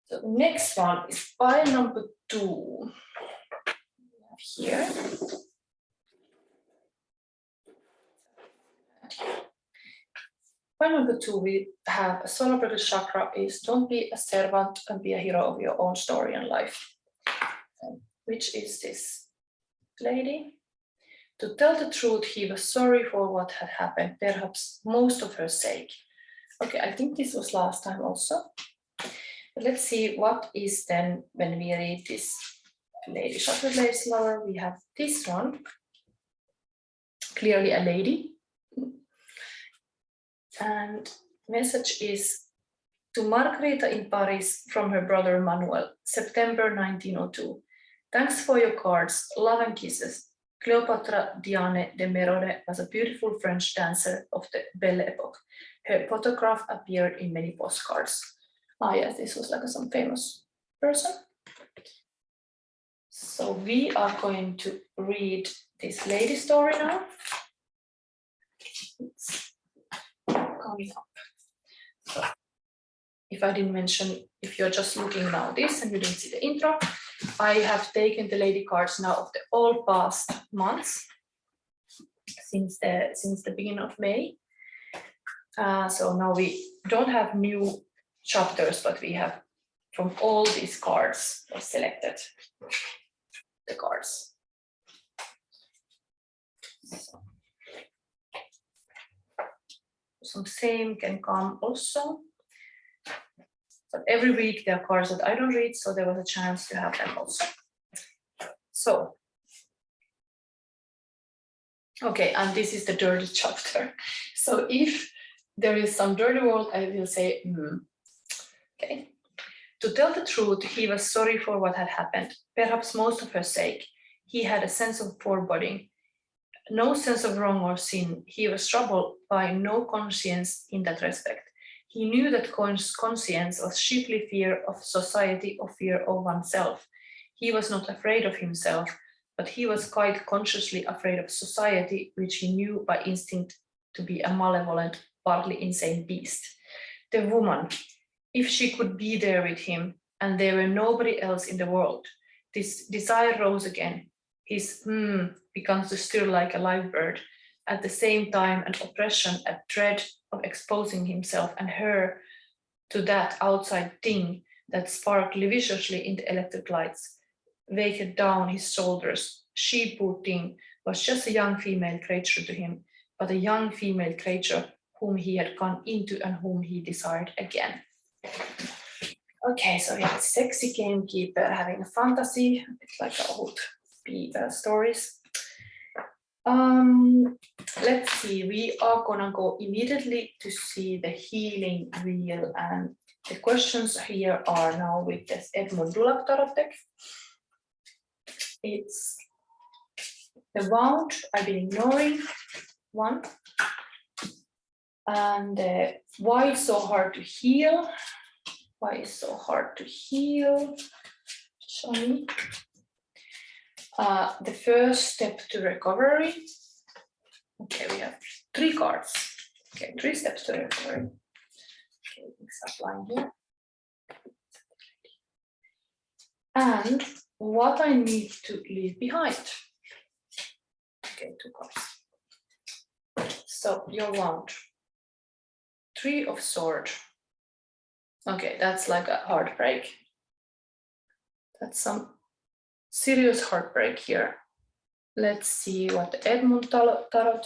so next one is pile number 2. Here. Pile number 2, we have a solar plexus chakra is don't be a servant and be a hero of your own story and life. Which is this lady? To tell the truth, he was sorry for what had happened, perhaps most of her sake. Okay, I think this was last time also. But let's see what is then when we read this Lady Chatterleys Lover. We have this one, clearly a lady. And message is to Margarita in Paris from her brother Manuel, September 1902. Thanks for your cards, love and kisses. Cleopatra Diane de Merode was a beautiful French dancer of the Belle Epoque. Her photograph appeared in many postcards. Ah, yes, this was like some famous person. So we are going to read this lady story now. It's coming up. So if I didn't mention, if you're just looking now this and you didn't see the intro, I have taken the lady cards now of the all past months since the beginning of May. So now we don't have new chapters, but we have from all these cards selected the cards. So, some same can come also. But every week there are cards that I don't read, so there was a chance to have them also. So, okay, and this is the dirty chapter. So if there is some dirty word, I will say, okay. To tell the truth, he was sorry for what had happened, perhaps most of her sake. He had a sense of foreboding, no sense of wrong or sin. He was troubled by no conscience in that respect. He knew that conscience was chiefly fear of society or fear of oneself. He was not afraid of himself, but he was quite consciously afraid of society, which he knew by instinct to be a malevolent, partly insane beast. The woman, if she could be there with him, and there were nobody else in the world, this desire rose again. His becomes to stir like a live bird. At the same time, an oppression, a dread of exposing himself and her to that outside thing that sparkled viciously in the electric lights, weighed down his shoulders. She, poor thing, was just a young female creature to him, but a young female creature whom he had gone into and whom he desired again. Okay, so we have a sexy gamekeeper having a fantasy, it's like old stories. Let's see, we are gonna go immediately to see the healing wheel, and the questions here are now with this Edmund Dulac Tarot deck. It's the wound, I've been ignoring one, and why it's so hard to heal. Why is so hard to heal? Show me. The first step to recovery. Okay, we have 3 cards. Okay, 3 steps to recovery. Okay, next line here. And what I need to leave behind. Okay, 2 cards. So your wound. 3 of Swords. Okay, that's like a heartbreak. That's some serious heartbreak here. Let's see what Edmund Tarot.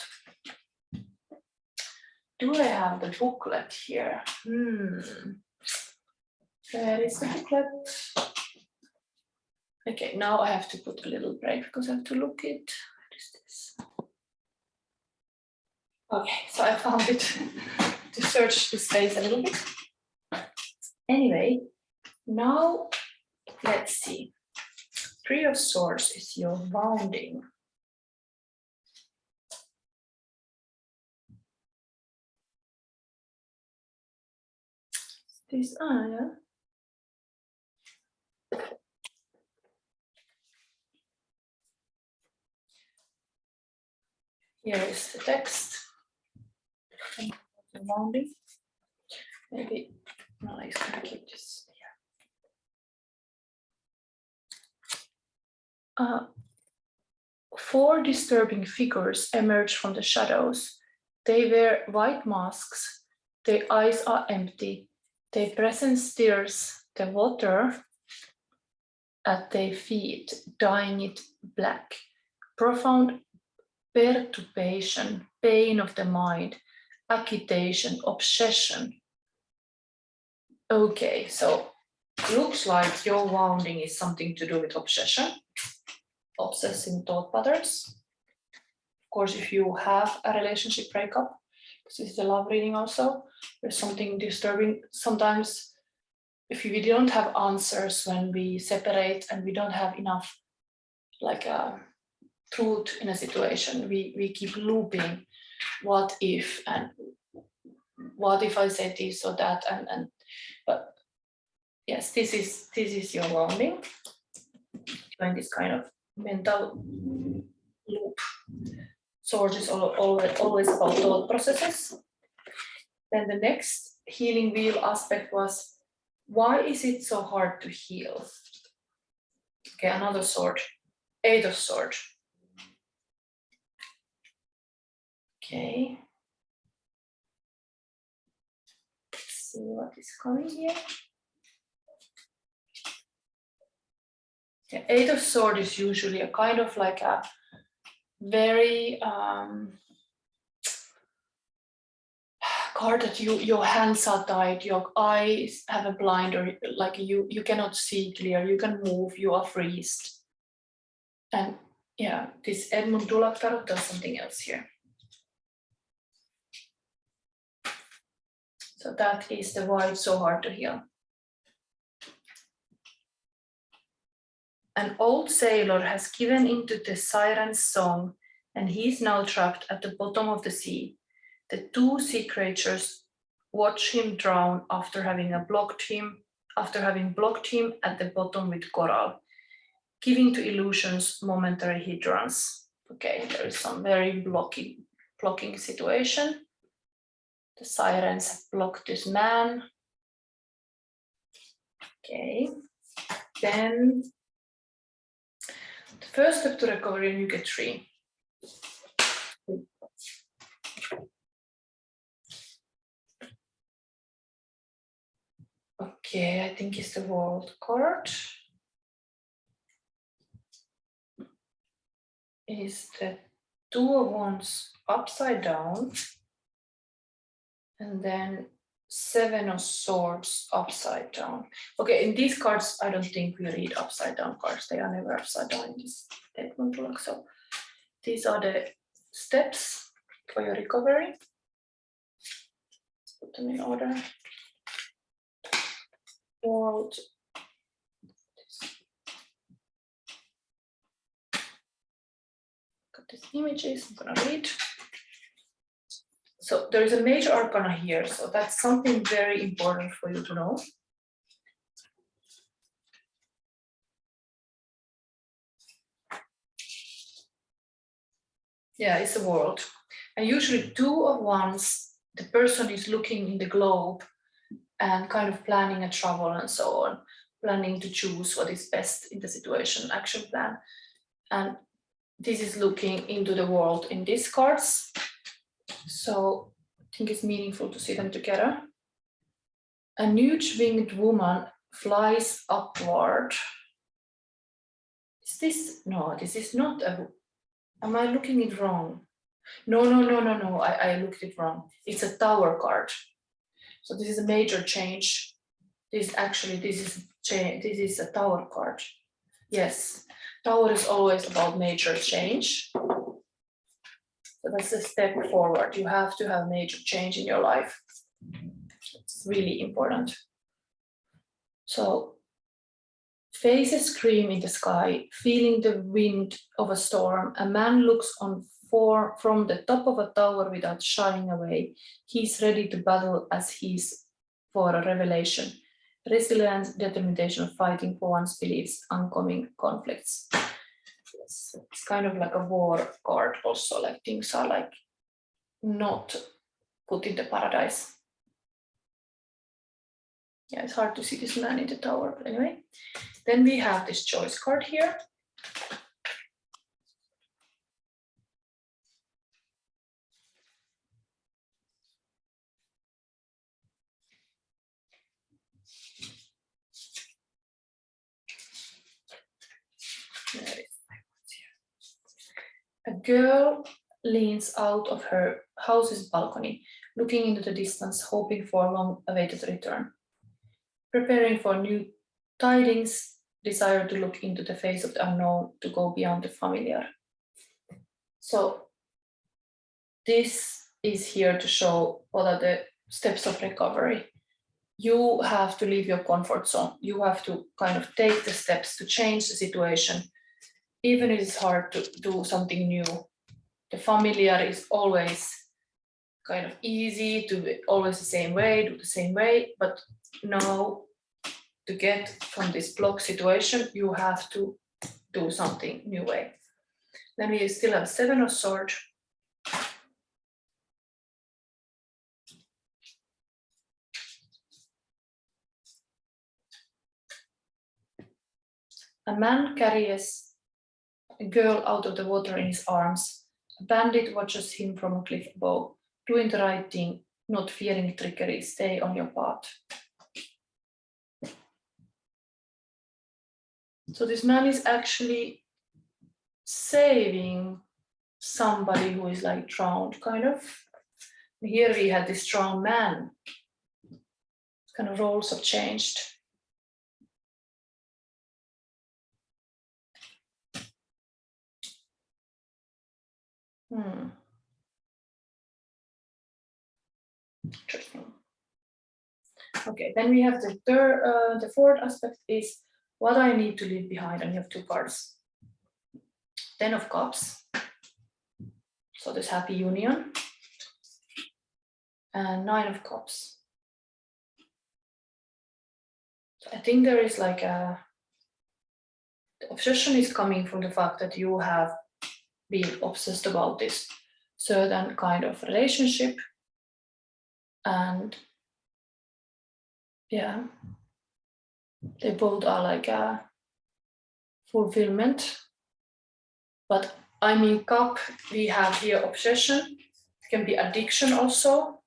Do I have the booklet here? Where is the booklet? Okay, now I have to put a little break because I have to look it. What is this? Okay, so I found it to search the space a little bit. Anyway, now let's see. 3 of Swords is your wounding. This, yeah. Here is the text. The wounding. Maybe no, I'm gonna keep this here. 4 disturbing figures emerge from the shadows. They wear white masks. Their eyes are empty. Their presence stirs the water at their feet, dyeing it black. Profound perturbation, pain of the mind, agitation, obsession. Okay, so looks like your wounding is something to do with obsession, obsessing thought patterns. Of course, if you have a relationship breakup, This is the love reading also. There's something disturbing. Sometimes if we don't have answers when we separate and we don't have enough like truth in a situation, we keep looping what if, and what if I say this or that, and but yes, this is your wounding. Doing this kind of mental loop. Sword is always about thought processes. Then the next healing wheel aspect was, why is it so hard to heal? Okay, another sword, 8 of Swords. Okay. Let's see what is coming here. The 8 of Swords is usually a kind of like a very card that your hands are tied, your eyes have a blind, or like you cannot see clear, you can move, you are freezed. And yeah, this Edmund Dulac tarot does something else here. So that is the why it's so hard to heal. An old sailor has given into the siren's song, and he's now trapped at the bottom of the sea. The 2 sea creatures watch him drown after having blocked him at the bottom with coral, giving to illusions momentary hindrance. Okay, there is some very blocking situation. The sirens have blocked this man. Okay, then the first step to recovery, you get 3. Okay, I think it's the World card. Is the 2 of Wands upside down, and then 7 of Swords upside down. Okay, in these cards, I don't think we read upside down cards. They are never upside down in this statement. So these are the steps for your recovery. Let's put them in order. World. Got these images, I'm gonna read. So there is a major arcana here, so that's something very important for you to know. Yeah, it's the World. And usually 2 of Wands, the person is looking in the globe and kind of planning a travel and so on, planning to choose what is best in the situation, action plan. And this is looking into the world in these cards. So I think it's meaningful to see them together. A huge winged woman flies upward. Is this, no, this is not a, am I looking it wrong? No, I looked it wrong. It's a Tower card. So this is a major change. This is a Tower card. Yes, Tower is always about major change. So that's a step forward. You have to have major change in your life. It's really important. So face a scream in the sky, feeling the wind of a storm. A man looks on from the top of a tower without shying away. He's ready to battle as he's for a revelation. Resilience, determination, fighting for one's beliefs, oncoming conflicts. Yes, it's kind of like a war card also, like things are like not put in the paradise. Yeah, it's hard to see this man in the tower, but anyway. Then we have this choice card here. A girl leans out of her house's balcony, looking into the distance, hoping for a long-awaited return. Preparing for new tidings, desire to look into the face of the unknown, to go beyond the familiar. So this is here to show what are the steps of recovery. You have to leave your comfort zone. You have to kind of take the steps to change the situation, even if it's hard to do something new. The familiar is always kind of easy to be always the same way, do the same way, but now to get from this block situation, you have to do something new way. Then we still have 7 of Swords. A man carries a girl out of the water in his arms. A bandit watches him from a cliff above, doing the right thing, not fearing trickery. Stay on your path. So this man is actually saving somebody who is like drowned, kind of. Here we had this strong man. Kind of roles have changed. Interesting. Okay, then we have the fourth aspect is what I need to leave behind, and you have 2 cards. 10 of Cups. So this happy union. And 9 of Cups. So I think there is like the obsession is coming from the fact that you have been obsessed about this certain kind of relationship. And yeah, they both are like a fulfillment. But I mean, cup, we have here obsession. It can be addiction also.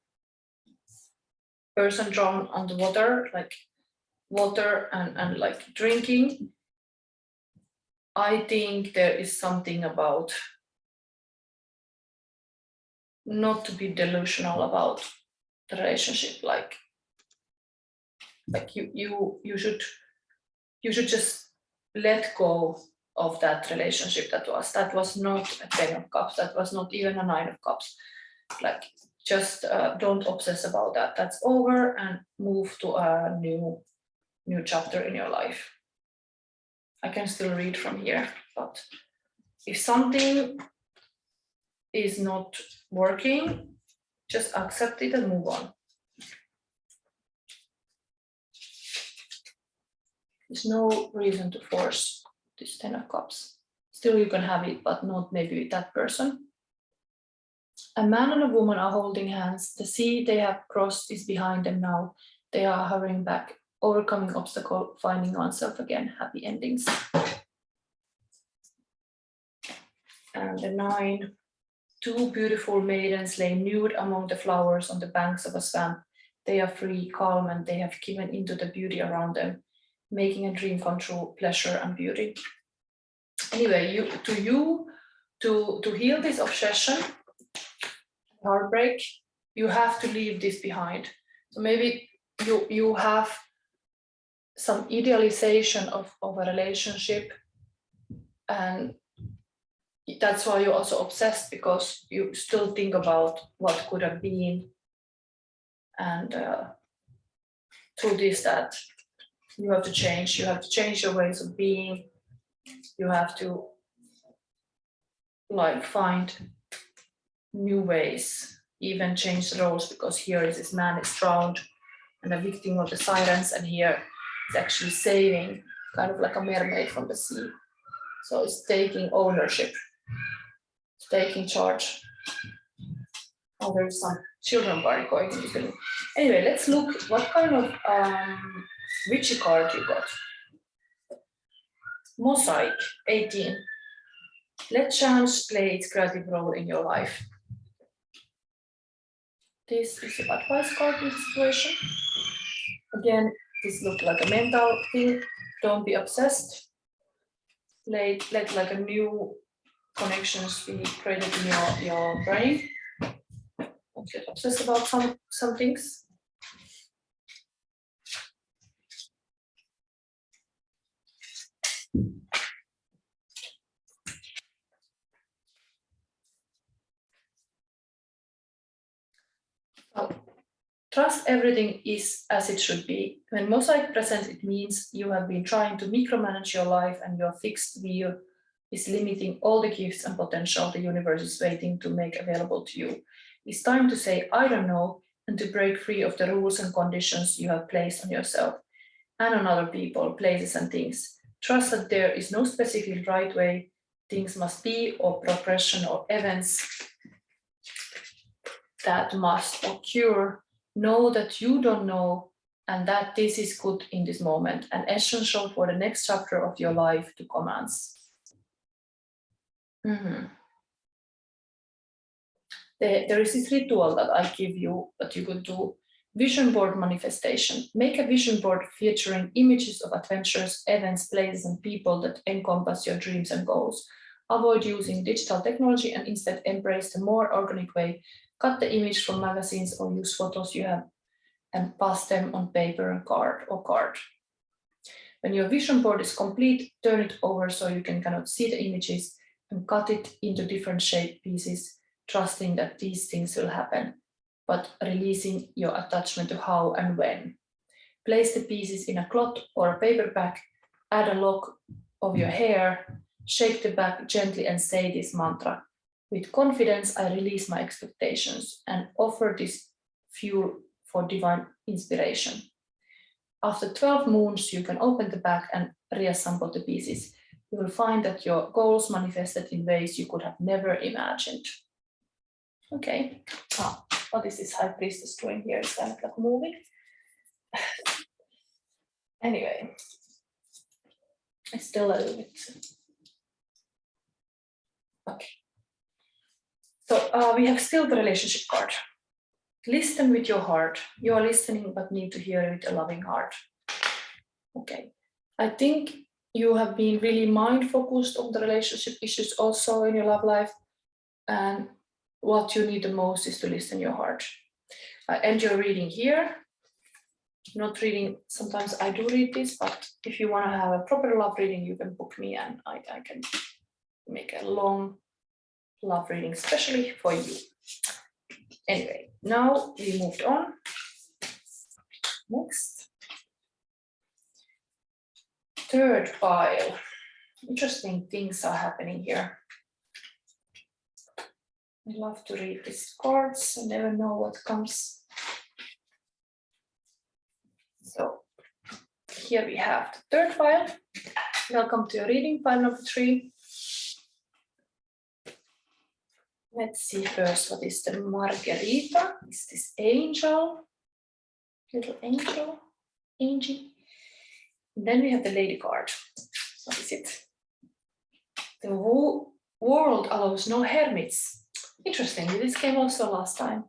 Person drawn on the water, like water and like drinking. I think there is something about not to be delusional about the relationship, like you should just let go of that relationship that was not a 10 of Cups, that was not even a 9 of Cups. Like just don't obsess about that. That's over, and move to a new chapter in your life. I can still read from here, but if something is not working, just accept it and move on. There's no reason to force this 10 of Cups. Still you can have it, but not maybe with that person. A man and a woman are holding hands. The sea they have crossed is behind them now. They are hurrying back, overcoming obstacle, finding oneself again. Happy endings. And the 9. 2 beautiful maidens lay nude among the flowers on the banks of a swamp. They are free, calm, and they have given into the beauty around them, making a dream come true, pleasure and beauty. Anyway, to heal this obsession, heartbreak, you have to leave this behind. So maybe you have some idealization of a relationship, and that's why you're also obsessed, because you still think about what could have been, and through this that you have to change your ways of being. You have to like find new ways, even change the roles, because here is this man is drowned and a victim of the sirens, and here is actually saving, kind of like a mermaid from the sea. So it's taking ownership, it's taking charge. Oh, there's some children party going on. Anyway, let's look what kind of witchy card you got. Mosaic, 18. Let chance play its creative role in your life. This is the advice card in this situation. Again, this looks like a mental thing. Don't be obsessed. Let like a new connections be created in your brain. Don't get obsessed about some things. Trust everything is as it should be. When mosaic presents, it means you have been trying to micromanage your life and your fixed view is limiting all the gifts and potential the universe is waiting to make available to you. It's time to say, I don't know, and to break free of the rules and conditions you have placed on yourself and on other people, places, and things. Trust that there is no specific right way things must be, or progression or events that must occur. Know that you don't know, and that this is good in this moment and essential for the next chapter of your life to commence. There is this ritual that I give you that you could do. Vision board manifestation. Make a vision board featuring images of adventures, events, places, and people that encompass your dreams and goals. Avoid using digital technology and instead embrace the more organic way. Cut the image from magazines or use photos you have and pass them on paper and card. When your vision board is complete, turn it over so you can kind of see the images and cut it into different shape pieces, trusting that these things will happen, but releasing your attachment to how and when. Place the pieces in a cloth or a paper bag, add a lock of your hair, shake the bag gently and say this mantra. With confidence, I release my expectations and offer this fuel for divine inspiration. After 12 moons, you can open the bag and reassemble the pieces. You will find that your goals manifested in ways you could have never imagined. Okay, what is this High Priestess doing here? Is that like moving? Anyway, it's still a little bit. Okay. So we have still the relationship card. Listen with your heart. You are listening, but need to hear with a loving heart. Okay. I think you have been really mind-focused on the relationship issues also in your love life. And what you need the most is to listen your heart. I end your reading here. Not reading, sometimes I do read this, but if you want to have a proper love reading, you can book me and I can make a long love reading, especially for you. Anyway, now we moved on. Next. Third pile. Interesting things are happening here. I love to read these cards. I never know what comes. So here we have the third pile. Welcome to your reading, pile number 3. Let's see first, what is the Margarita? Is this angel? Little angel? Angie? And then we have the lady card. What is it? The whole world allows no hermits. Interesting, this came also last time.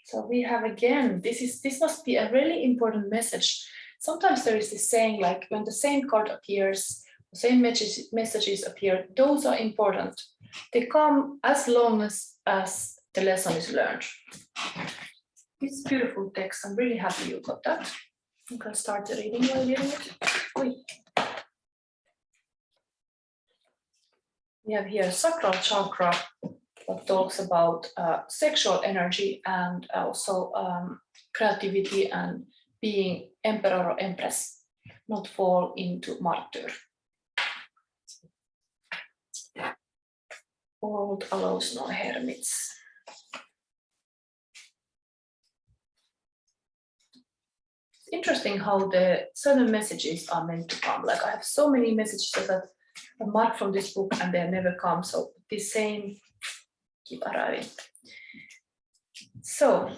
So we have again, this must be a really important message. Sometimes there is this saying like when the same card appears, the same messages appear, those are important. They come as long as the lesson is learned. It's beautiful text. I'm really happy you got that. I'm going to start the reading while reading it. We have here sacral chakra that talks about sexual energy and also creativity and being emperor or empress, not fall into martyr. World allows no hermits. It's interesting how the certain messages are meant to come. Like I have so many messages that are marked from this book and they never come. So this same keep arriving. So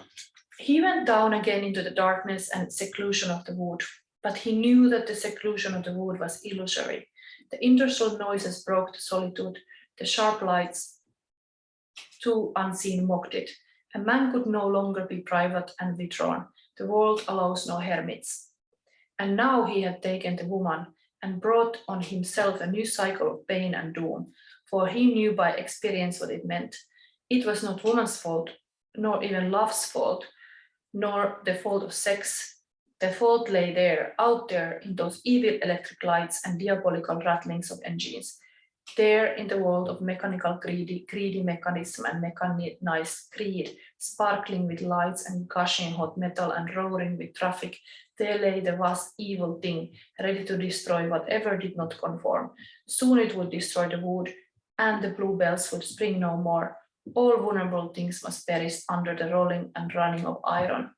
he went down again into the darkness and seclusion of the wood, but he knew that the seclusion of the wood was illusory. The interstellar noises broke the solitude. The sharp lights, too unseen, mocked it. A man could no longer be private and withdrawn. The world allows no hermits. And now he had taken the woman and brought on himself a new cycle of pain and doom, for he knew by experience what it meant. It was not woman's fault, nor even love's fault, nor the fault of sex. The fault lay there, out there, in those evil electric lights and diabolical rattlings of engines. There in the world of mechanical greedy mechanism and mechanized greed, sparkling with lights and gushing hot metal and roaring with traffic, there lay the vast evil thing, ready to destroy whatever did not conform. Soon it would destroy the wood, and the bluebells would spring no more. All vulnerable things must perish under the rolling and running of iron.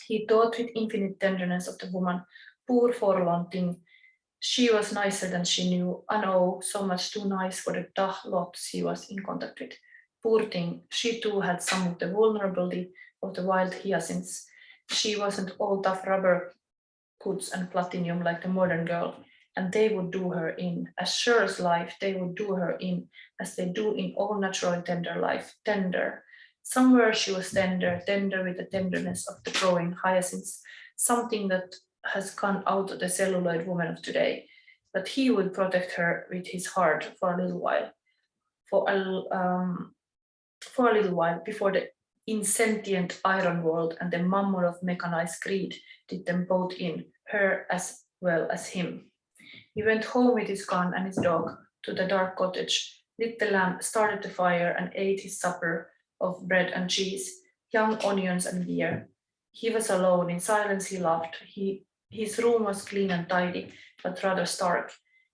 He thought with infinite tenderness of the woman, poor forlorn thing. She was nicer than she knew, and oh, so much too nice for the tough lot she was in contact with. Poor thing, she too had some of the vulnerability of the wild hyacinths. She wasn't all tough rubber goods and platinum like the modern girl, and they would do her in. As sure as life, they would do her in, as they do in all naturally tender life, tender. Somewhere she was tender, tender with the tenderness of the growing hyacinths, something that has gone out of the celluloid woman of today. But he would protect her with his heart for a little while, for a little while before the insentient iron world and the mammon of mechanized greed did them both in, her as well as him. He went home with his gun and his dog to the dark cottage, lit the lamp, started the fire, and ate his supper of bread and cheese, young onions and beer. He was alone. In silence he laughed. His room was clean and tidy, but rather stark.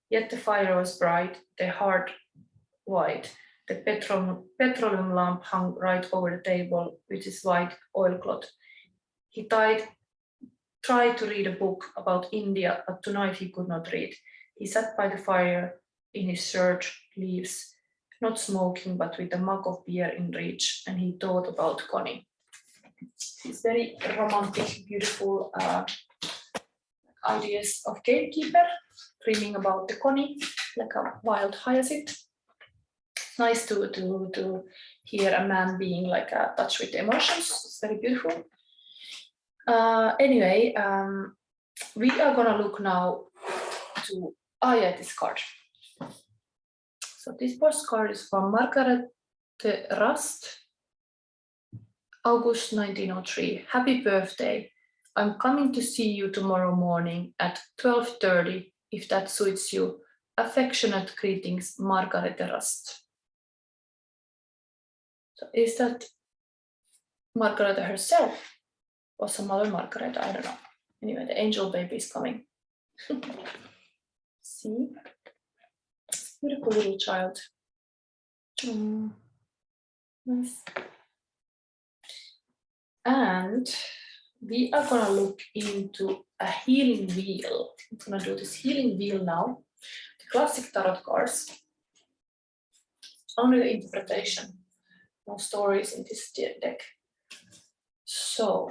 Yet the fire was bright, the hearth white. The petroleum lamp hung right over the table with its white oilcloth. He tried to read a book about India, but tonight he could not read. He sat by the fire in his shirt sleeves, not smoking, but with a mug of beer in reach, and he thought about Connie. These very romantic, beautiful ideas of gatekeeper, dreaming about the Connie, like a wild hyacinth. Nice to hear a man being like a touch with the emotions. It's very beautiful. Anyway, we are gonna look now to this card. So this postcard is from Margaret Rust, August 1903. Happy birthday. I'm coming to see you tomorrow morning at 12:30, if that suits you. Affectionate greetings, Margaret Rust. So is that Margaret herself or some other Margaret? I don't know. Anyway, the angel baby is coming. See? Beautiful little child. Nice. And we are gonna look into a healing wheel. I'm gonna do this healing wheel now. The classic tarot cards. Only the interpretation. No stories in this deck. So,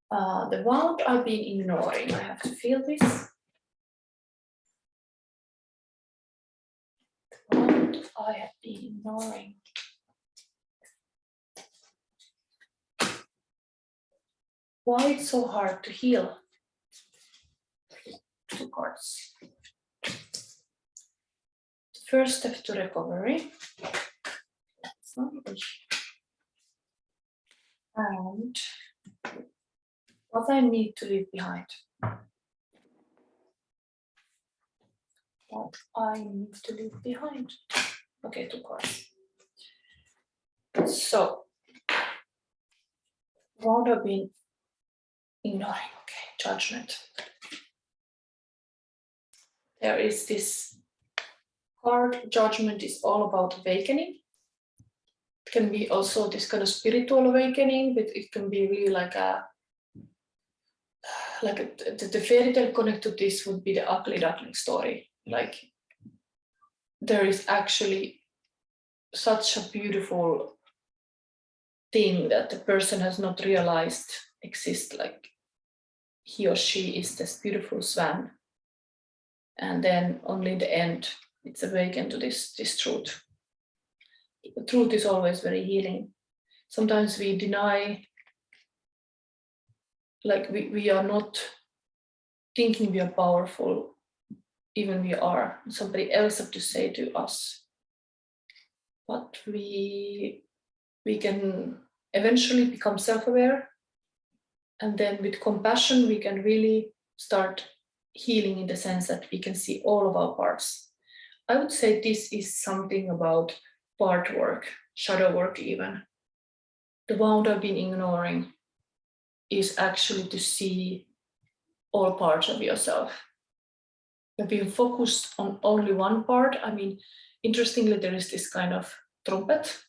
the wound I've been ignoring. I have to feel this. The wound I have been ignoring. Why it's so hard to heal? 2 cards. First step to recovery. And what I need to leave behind. What I need to leave behind. Okay, 2 cards. So, what I've been ignoring. Okay, judgment. There is this card, judgment is all about awakening. It can be also this kind of spiritual awakening, but it can be really like the fairy tale connect to this would be the ugly duckling story. Like there is actually such a beautiful thing that the person has not realized exists, like he or she is this beautiful swan. And then only in the end, it's awakened to this truth. The truth is always very healing. Sometimes we deny, like we are not thinking we are powerful, even we are. Somebody else have to say to us. But we can eventually become self-aware, and then with compassion we can really start healing in the sense that we can see all of our parts. I would say this is something about part work, shadow work even. The wound I've been ignoring is actually to see all parts of yourself. I've been focused on only one part. I mean, interestingly, there is this kind of trumpet.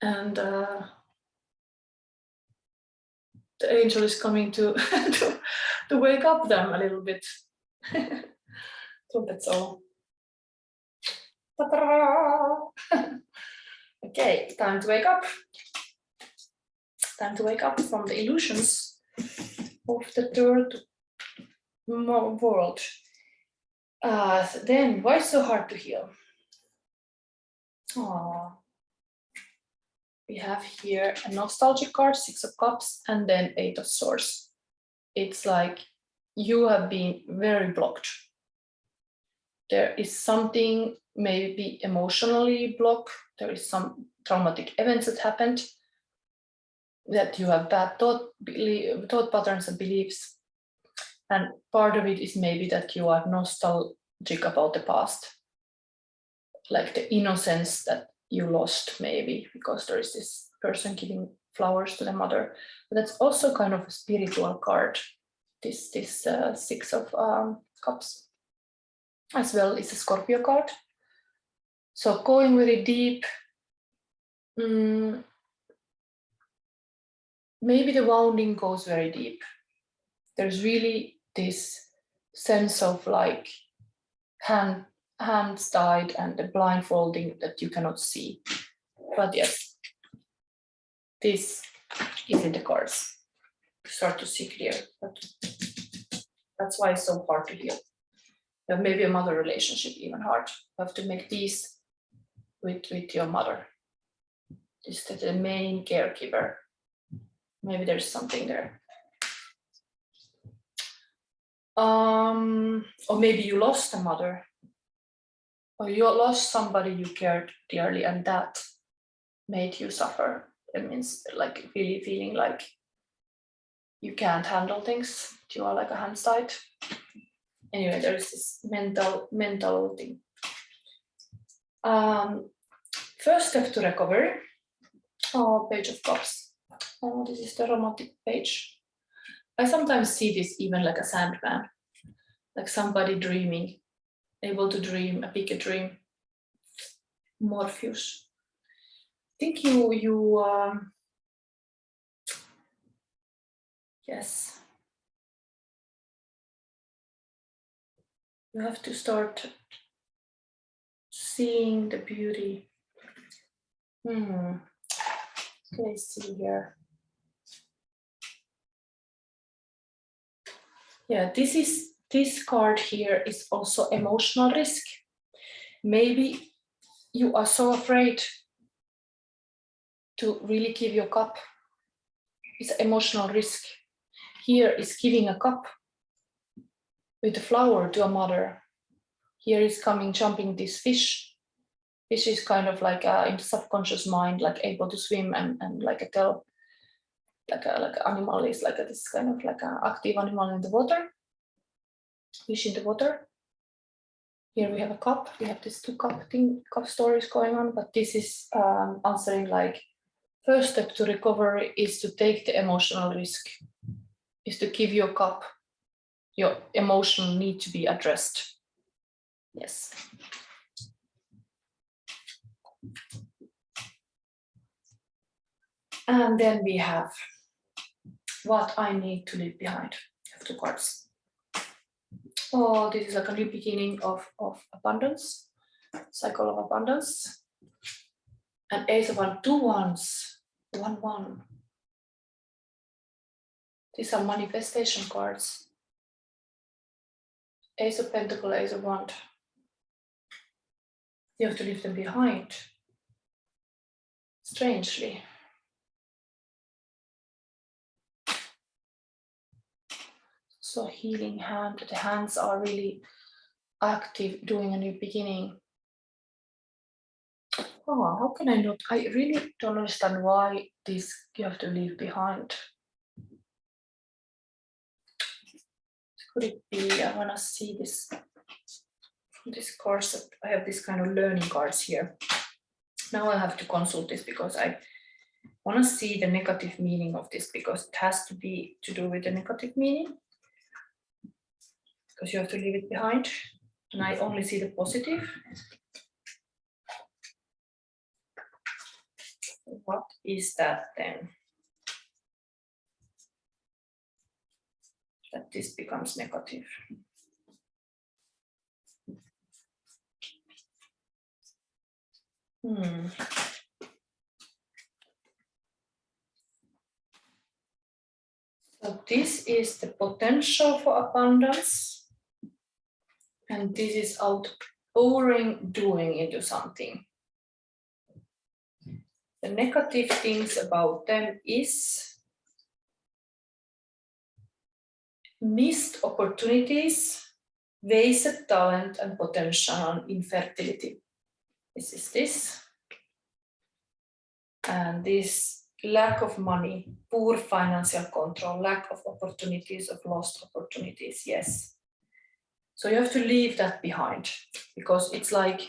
And the angel is coming to, to wake up them a little bit. Trumpet solo. Okay, time to wake up. Time to wake up from the illusions of the third world. Then, why so hard to heal? We have here a nostalgic card, 6 of Cups, and then 8 of Swords. It's like you have been very blocked. There is something maybe emotionally blocked. There is some traumatic events that happened, that you have bad thought patterns and beliefs. And part of it is maybe that you are nostalgic about the past, like the innocence that you lost maybe, because there is this person giving flowers to the mother. But that's also kind of a spiritual card, this 6 of Cups. As well, it's a Scorpio card. So going very deep, maybe the wounding goes very deep. There's really this sense of like hands tied and the blindfolding that you cannot see. But yes, this is in the cards. Start to see clear. But that's why it's so hard to heal. Maybe a mother relationship even hard. You have to make peace with your mother. Is that the main caregiver? Maybe there's something there. Or maybe you lost a mother, or you lost somebody you cared dearly, and that made you suffer. It means like really feeling like you can't handle things. You are like a hand tied. Anyway, there is this mental thing. First step to recovery. Page of Cups. This is the romantic page. I sometimes see this even like a Sandman, like somebody dreaming, able to dream a bigger dream. Morpheus. I think yes. You have to start seeing the beauty. Let's see here. Yeah, this card here is also emotional risk. Maybe you are so afraid to really give your cup. It's emotional risk. Here is giving a cup with a flower to a mother. Here is jumping this fish. Fish is kind of like in the subconscious mind, like able to swim and like a tell, like an animal is like this kind of like an active animal in the water. Fish in the water. Here we have a cup. We have these 2 cup stories going on, but this is answering like first step to recovery is to take the emotional risk, is to give your cup. Your emotional need to be addressed. Yes. And then we have what I need to leave behind. I have 2 cards. This is like a new beginning of abundance, cycle of abundance. And Ace of Wands, 2 wands, 1-1. These are manifestation cards. Ace of Pentacle, Ace of Wand. You have to leave them behind. Strangely. So healing hand, the hands are really active, doing a new beginning. How can I not? I really don't understand why this you have to leave behind. could it be? I want to see this course. I have this kind of learning cards here. Now I have to consult this because I want to see the negative meaning of this, because it has to be to do with the negative meaning, because you have to leave it behind, and I only see the positive. What is that then? That this becomes negative. So this is the potential for abundance, and this is outpouring doing into something. The negative things about them is missed opportunities, wasted talent and potential, and infertility. This is this. And this lack of money, poor financial control, lack of opportunities, of lost opportunities, yes. So you have to leave that behind, because it's like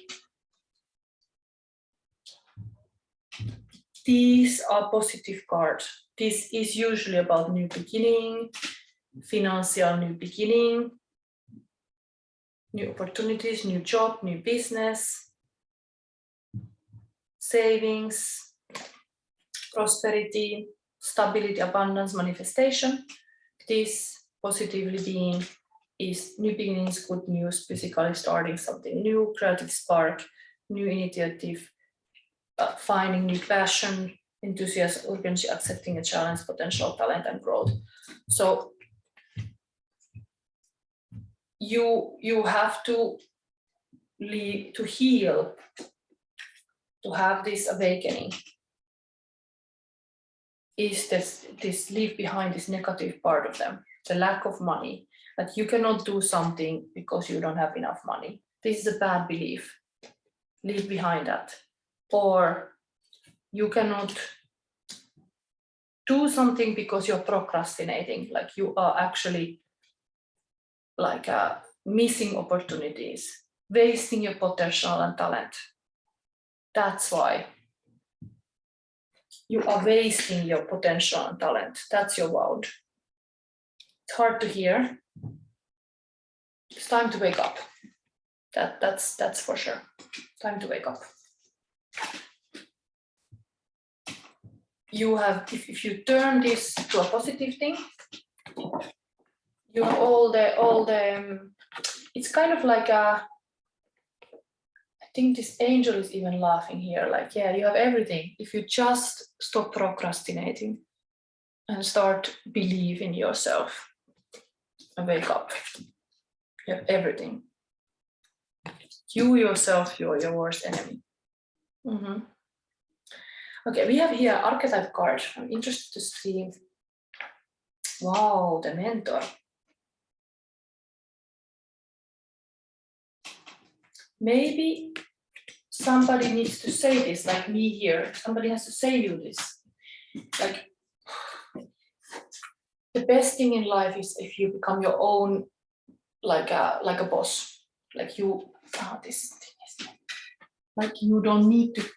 these are positive cards. This is usually about new beginning, financial new beginning, new opportunities, new job, new business, savings, prosperity, stability, abundance, manifestation. This positively being is new beginnings, good news, physically starting something new, creative spark, new initiative, finding new passion, enthusiasm, urgency, accepting a challenge, potential, talent, and growth. So you have to heal, to have this awakening. Is this leave behind this negative part of them, the lack of money, that you cannot do something because you don't have enough money. This is a bad belief. Leave behind that. Or you cannot do something because you're procrastinating, like you are actually like missing opportunities, wasting your potential and talent. That's why you are wasting your potential and talent. That's your wound. It's hard to hear. It's time to wake up. That's for sure. Time to wake up. You have, if you turn this to a positive thing, you have all the it's kind of like a, I think this angel is even laughing here, like, yeah, you have everything. If you just stop procrastinating and start believe in yourself and wake up, you have everything. You yourself, you're your worst enemy. Okay, we have here archetype card. I'm interested to see. Wow, the mentor. Maybe somebody needs to say this, like me here. Somebody has to say you this. Like, the best thing in life is if you become your own, like a boss. Like you, this thing is like you don't need to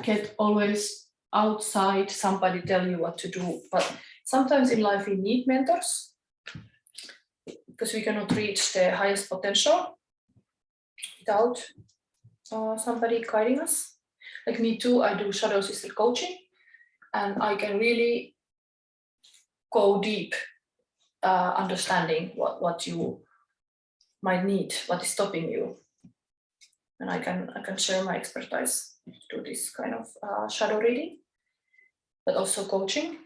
get always outside somebody tell you what to do. But sometimes in life we need mentors because we cannot reach the highest potential without somebody guiding us. Like me too, I do shadow sister coaching, and I can really go deep, understanding what you might need, what is stopping you, and I can share my expertise to this kind of shadow reading, but also coaching,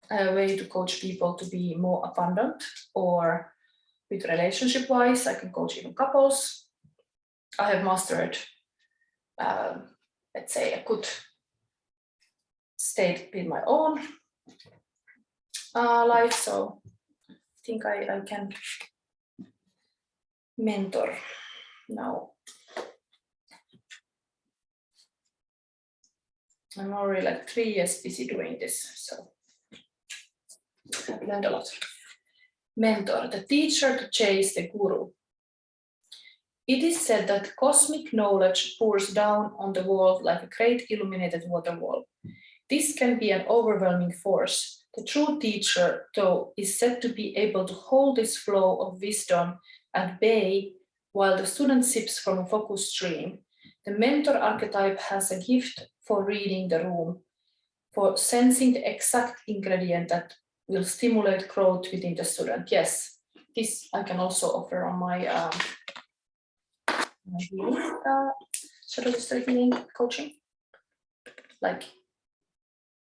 a way to coach people to be more abundant, or with relationship wise, I can coach even couples. I have mastered, let's say, a good state with my own life, so I think I can mentor now. I'm already like 3 years busy doing this, so I've learned a lot. Mentor, the teacher to chase the guru. It is said that cosmic knowledge pours down on the world like a great illuminated waterfall. This can be an overwhelming force. The true teacher, though, is said to be able to hold this flow of wisdom at bay while the student sips from a focused stream. The mentor archetype has a gift for reading the room, for sensing the exact ingredient that will stimulate growth within the student. Yes, this I can also offer on my ShadowSisterHealing coaching. Like,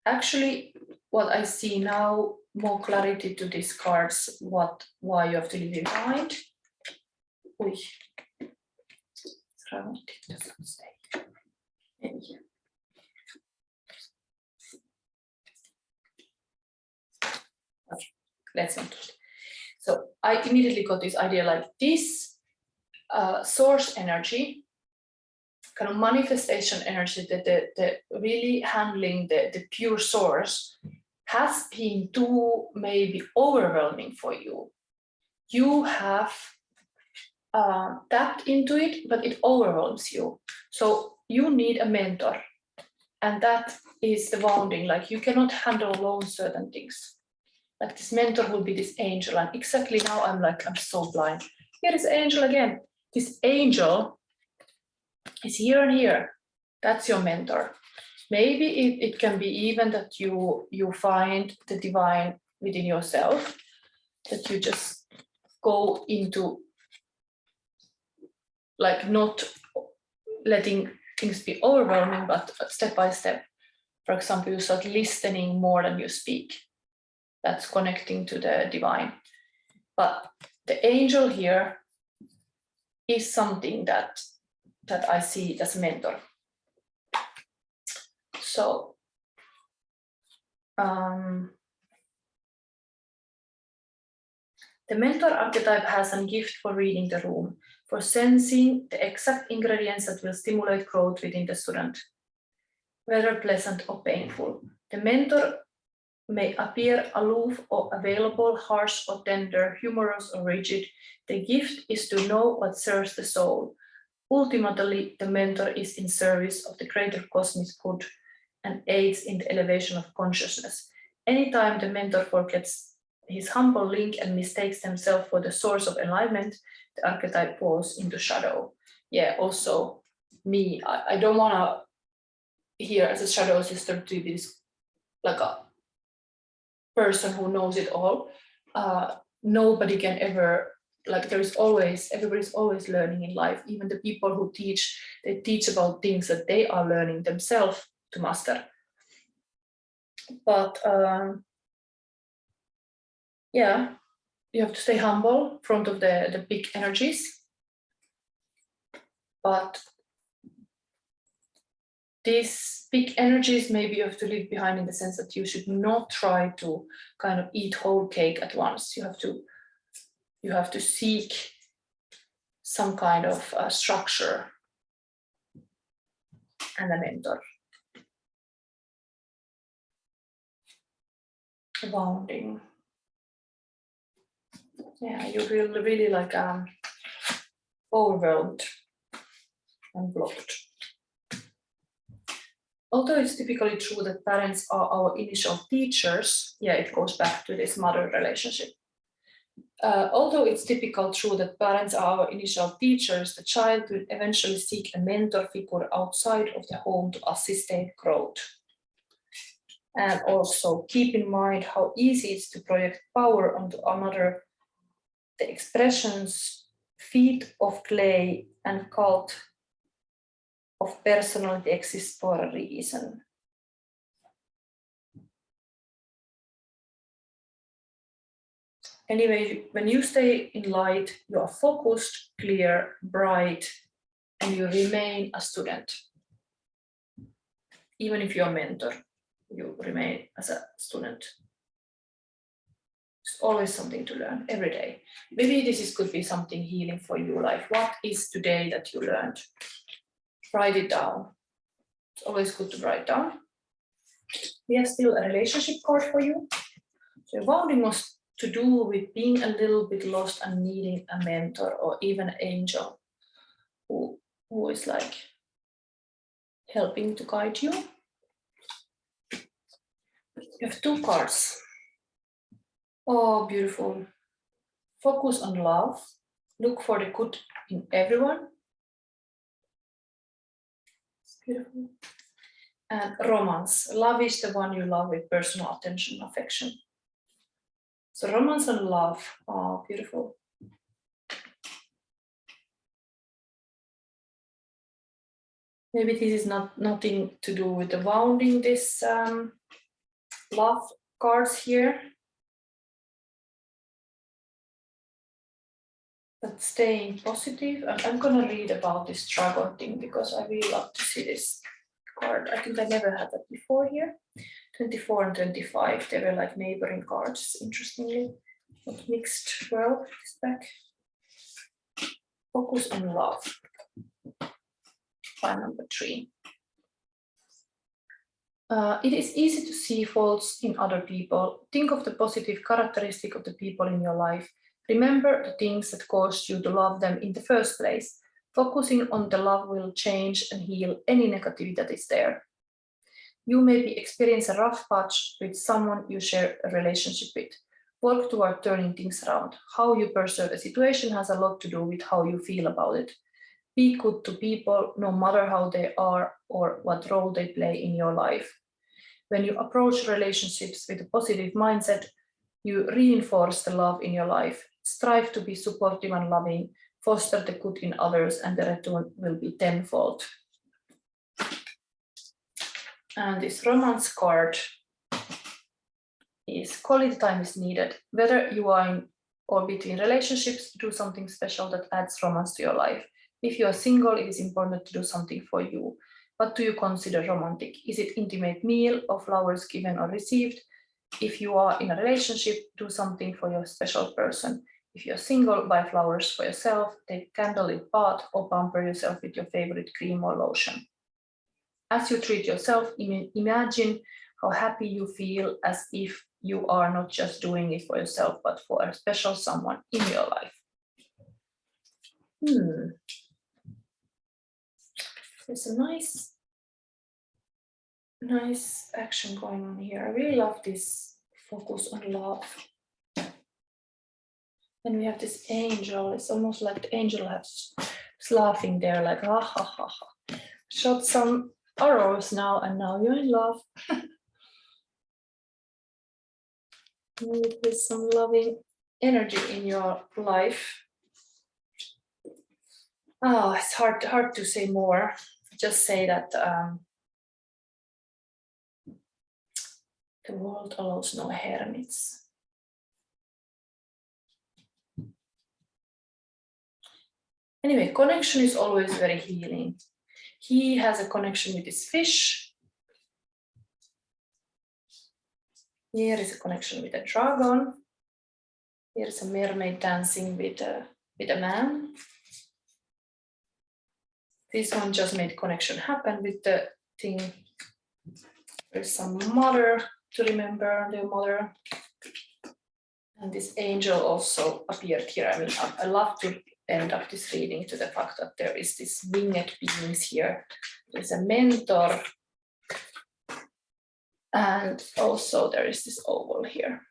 actually, what I see now, more clarity to these cards, why you have to leave in mind. Ui. It doesn't stay. Maybe. Okay, let's not do it. So I immediately got this idea, like this source energy, kind of manifestation energy, that the really handling the pure source has been too maybe overwhelming for you. You have tapped into it, but it overwhelms you. So you need a mentor, and that is the wounding. Like, you cannot handle alone certain things. Like, this mentor will be this angel, and exactly now I'm so blind. Here is angel again. This angel is here and here. That's your mentor. Maybe it can be even that you find the divine within yourself, that you just go into, like, not letting things be overwhelming, but step by step. For example, you start listening more than you speak. That's connecting to the divine. But the angel here is something that I see as a mentor. So the mentor archetype has a gift for reading the room, for sensing the exact ingredients that will stimulate growth within the student, whether pleasant or painful. The mentor may appear aloof or available, harsh or tender, humorous or rigid. The gift is to know what serves the soul. Ultimately, the mentor is in service of the greater cosmic good and aids in the elevation of consciousness. Anytime the mentor forgets his humble link and mistakes himself for the source of enlightenment, the archetype falls into shadow. Yeah, also me, I don't want to here as a shadow sister to be this, like a person who knows it all. Nobody can ever, like, everybody's always learning in life. Even the people who teach, they teach about things that they are learning themselves to master. But yeah, you have to stay humble in front of the big energies. But these big energies, maybe you have to leave behind, in the sense that you should not try to kind of eat whole cake at once. You have to seek some kind of structure and a mentor. Wounding. Yeah, you feel really like overwhelmed and blocked. Although it's typically true that parents are our initial teachers, yeah, it goes back to this mother relationship. Although it's typically true that parents are our initial teachers, the child will eventually seek a mentor figure outside of the home to assist their growth. And also keep in mind how easy it is to project power onto another. The expressions feet of clay and cult of personality exist for a reason. Anyway, when you stay in light, you are focused, clear, bright, and you remain a student. Even if you're a mentor, you remain as a student. There's always something to learn every day. Maybe this could be something healing for you, like what is today that you learned? Write it down. It's always good to write down. We have still a relationship card for you. So wounding was to do with being a little bit lost and needing a mentor or even an angel who is like helping to guide you. You have 2 cards. Oh, beautiful. Focus on love. Look for the good in everyone. It's beautiful. And romance. Love is the one you love with personal attention, affection. So romance and love. Oh, beautiful. Maybe this is nothing to do with the wounding, this love cards here. But staying positive. I'm gonna read about this dragon thing because I really love to see this card. I think I never had that before here. 24 and 25, they were like neighboring cards, interestingly. Not mixed well, this back. Focus on love. File number 3. It is easy to see faults in other people. Think of the positive characteristic of the people in your life. Remember the things that caused you to love them in the first place. Focusing on the love will change and heal any negativity that is there. You maybe experience a rough patch with someone you share a relationship with. Work toward turning things around. How you perceive a situation has a lot to do with how you feel about it. Be good to people, no matter how they are or what role they play in your life. When you approach relationships with a positive mindset, you reinforce the love in your life. Strive to be supportive and loving, foster the good in others, and the return will be tenfold. And this romance card is quality time is needed. Whether you are in or between relationships, do something special that adds romance to your life. If you are single, it is important to do something for you. What do you consider romantic? Is it intimate meal or flowers given or received? If you are in a relationship, do something for your special person. If you're single, buy flowers for yourself, take candlelit bath, or pamper yourself with your favorite cream or lotion. As you treat yourself, imagine how happy you feel, as if you are not just doing it for yourself, but for a special someone in your life. There's a nice action going on here. I really love this focus on love. And we have this angel. It's almost like the angel is laughing there, like ha ha ha ha. Shot some arrows now, and now you're in love. With some loving energy in your life. Oh, it's hard to say more. Just say that the world allows no hermits. Anyway, connection is always very healing. He has a connection with his fish. Here is a connection with a dragon. Here is a mermaid dancing with a man. This one just made connection happen with the thing. There's some mother to remember, the mother. And this angel also appeared here. I mean, I love to end up this reading to the fact that there is this winged beings here. There's a mentor. And also there is this oval here,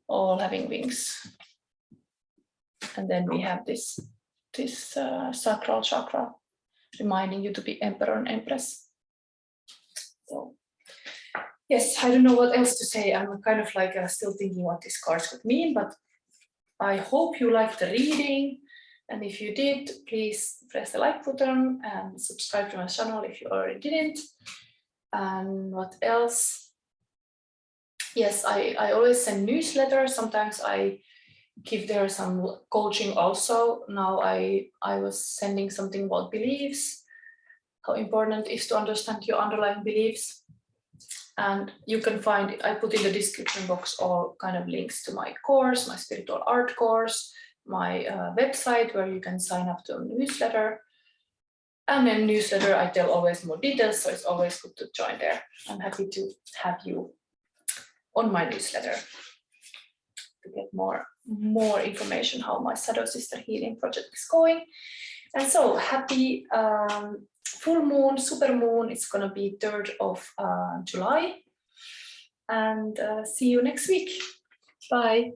all having wings. And then we have this sacral chakra, reminding you to be emperor and empress. So, yes, I don't know what else to say. I'm kind of like still thinking what these cards could mean, but I hope you liked the reading. And if you did, please press the like button and subscribe to my channel if you already didn't. And what else? Yes, I always send newsletters. Sometimes I give there some coaching also. Now I was sending something about beliefs, how important it is to understand your underlying beliefs. And you can find, I put in the description box all kind of links to my course, my spiritual art course, my website where you can sign up to a newsletter. And in newsletter, I tell always more details, so it's always good to join there. I'm happy to have you on my newsletter. to get more information how my Shadow Sister Healing project is going. And so happy full moon, super moon. It's going to be 3rd of July. And see you next week. Bye.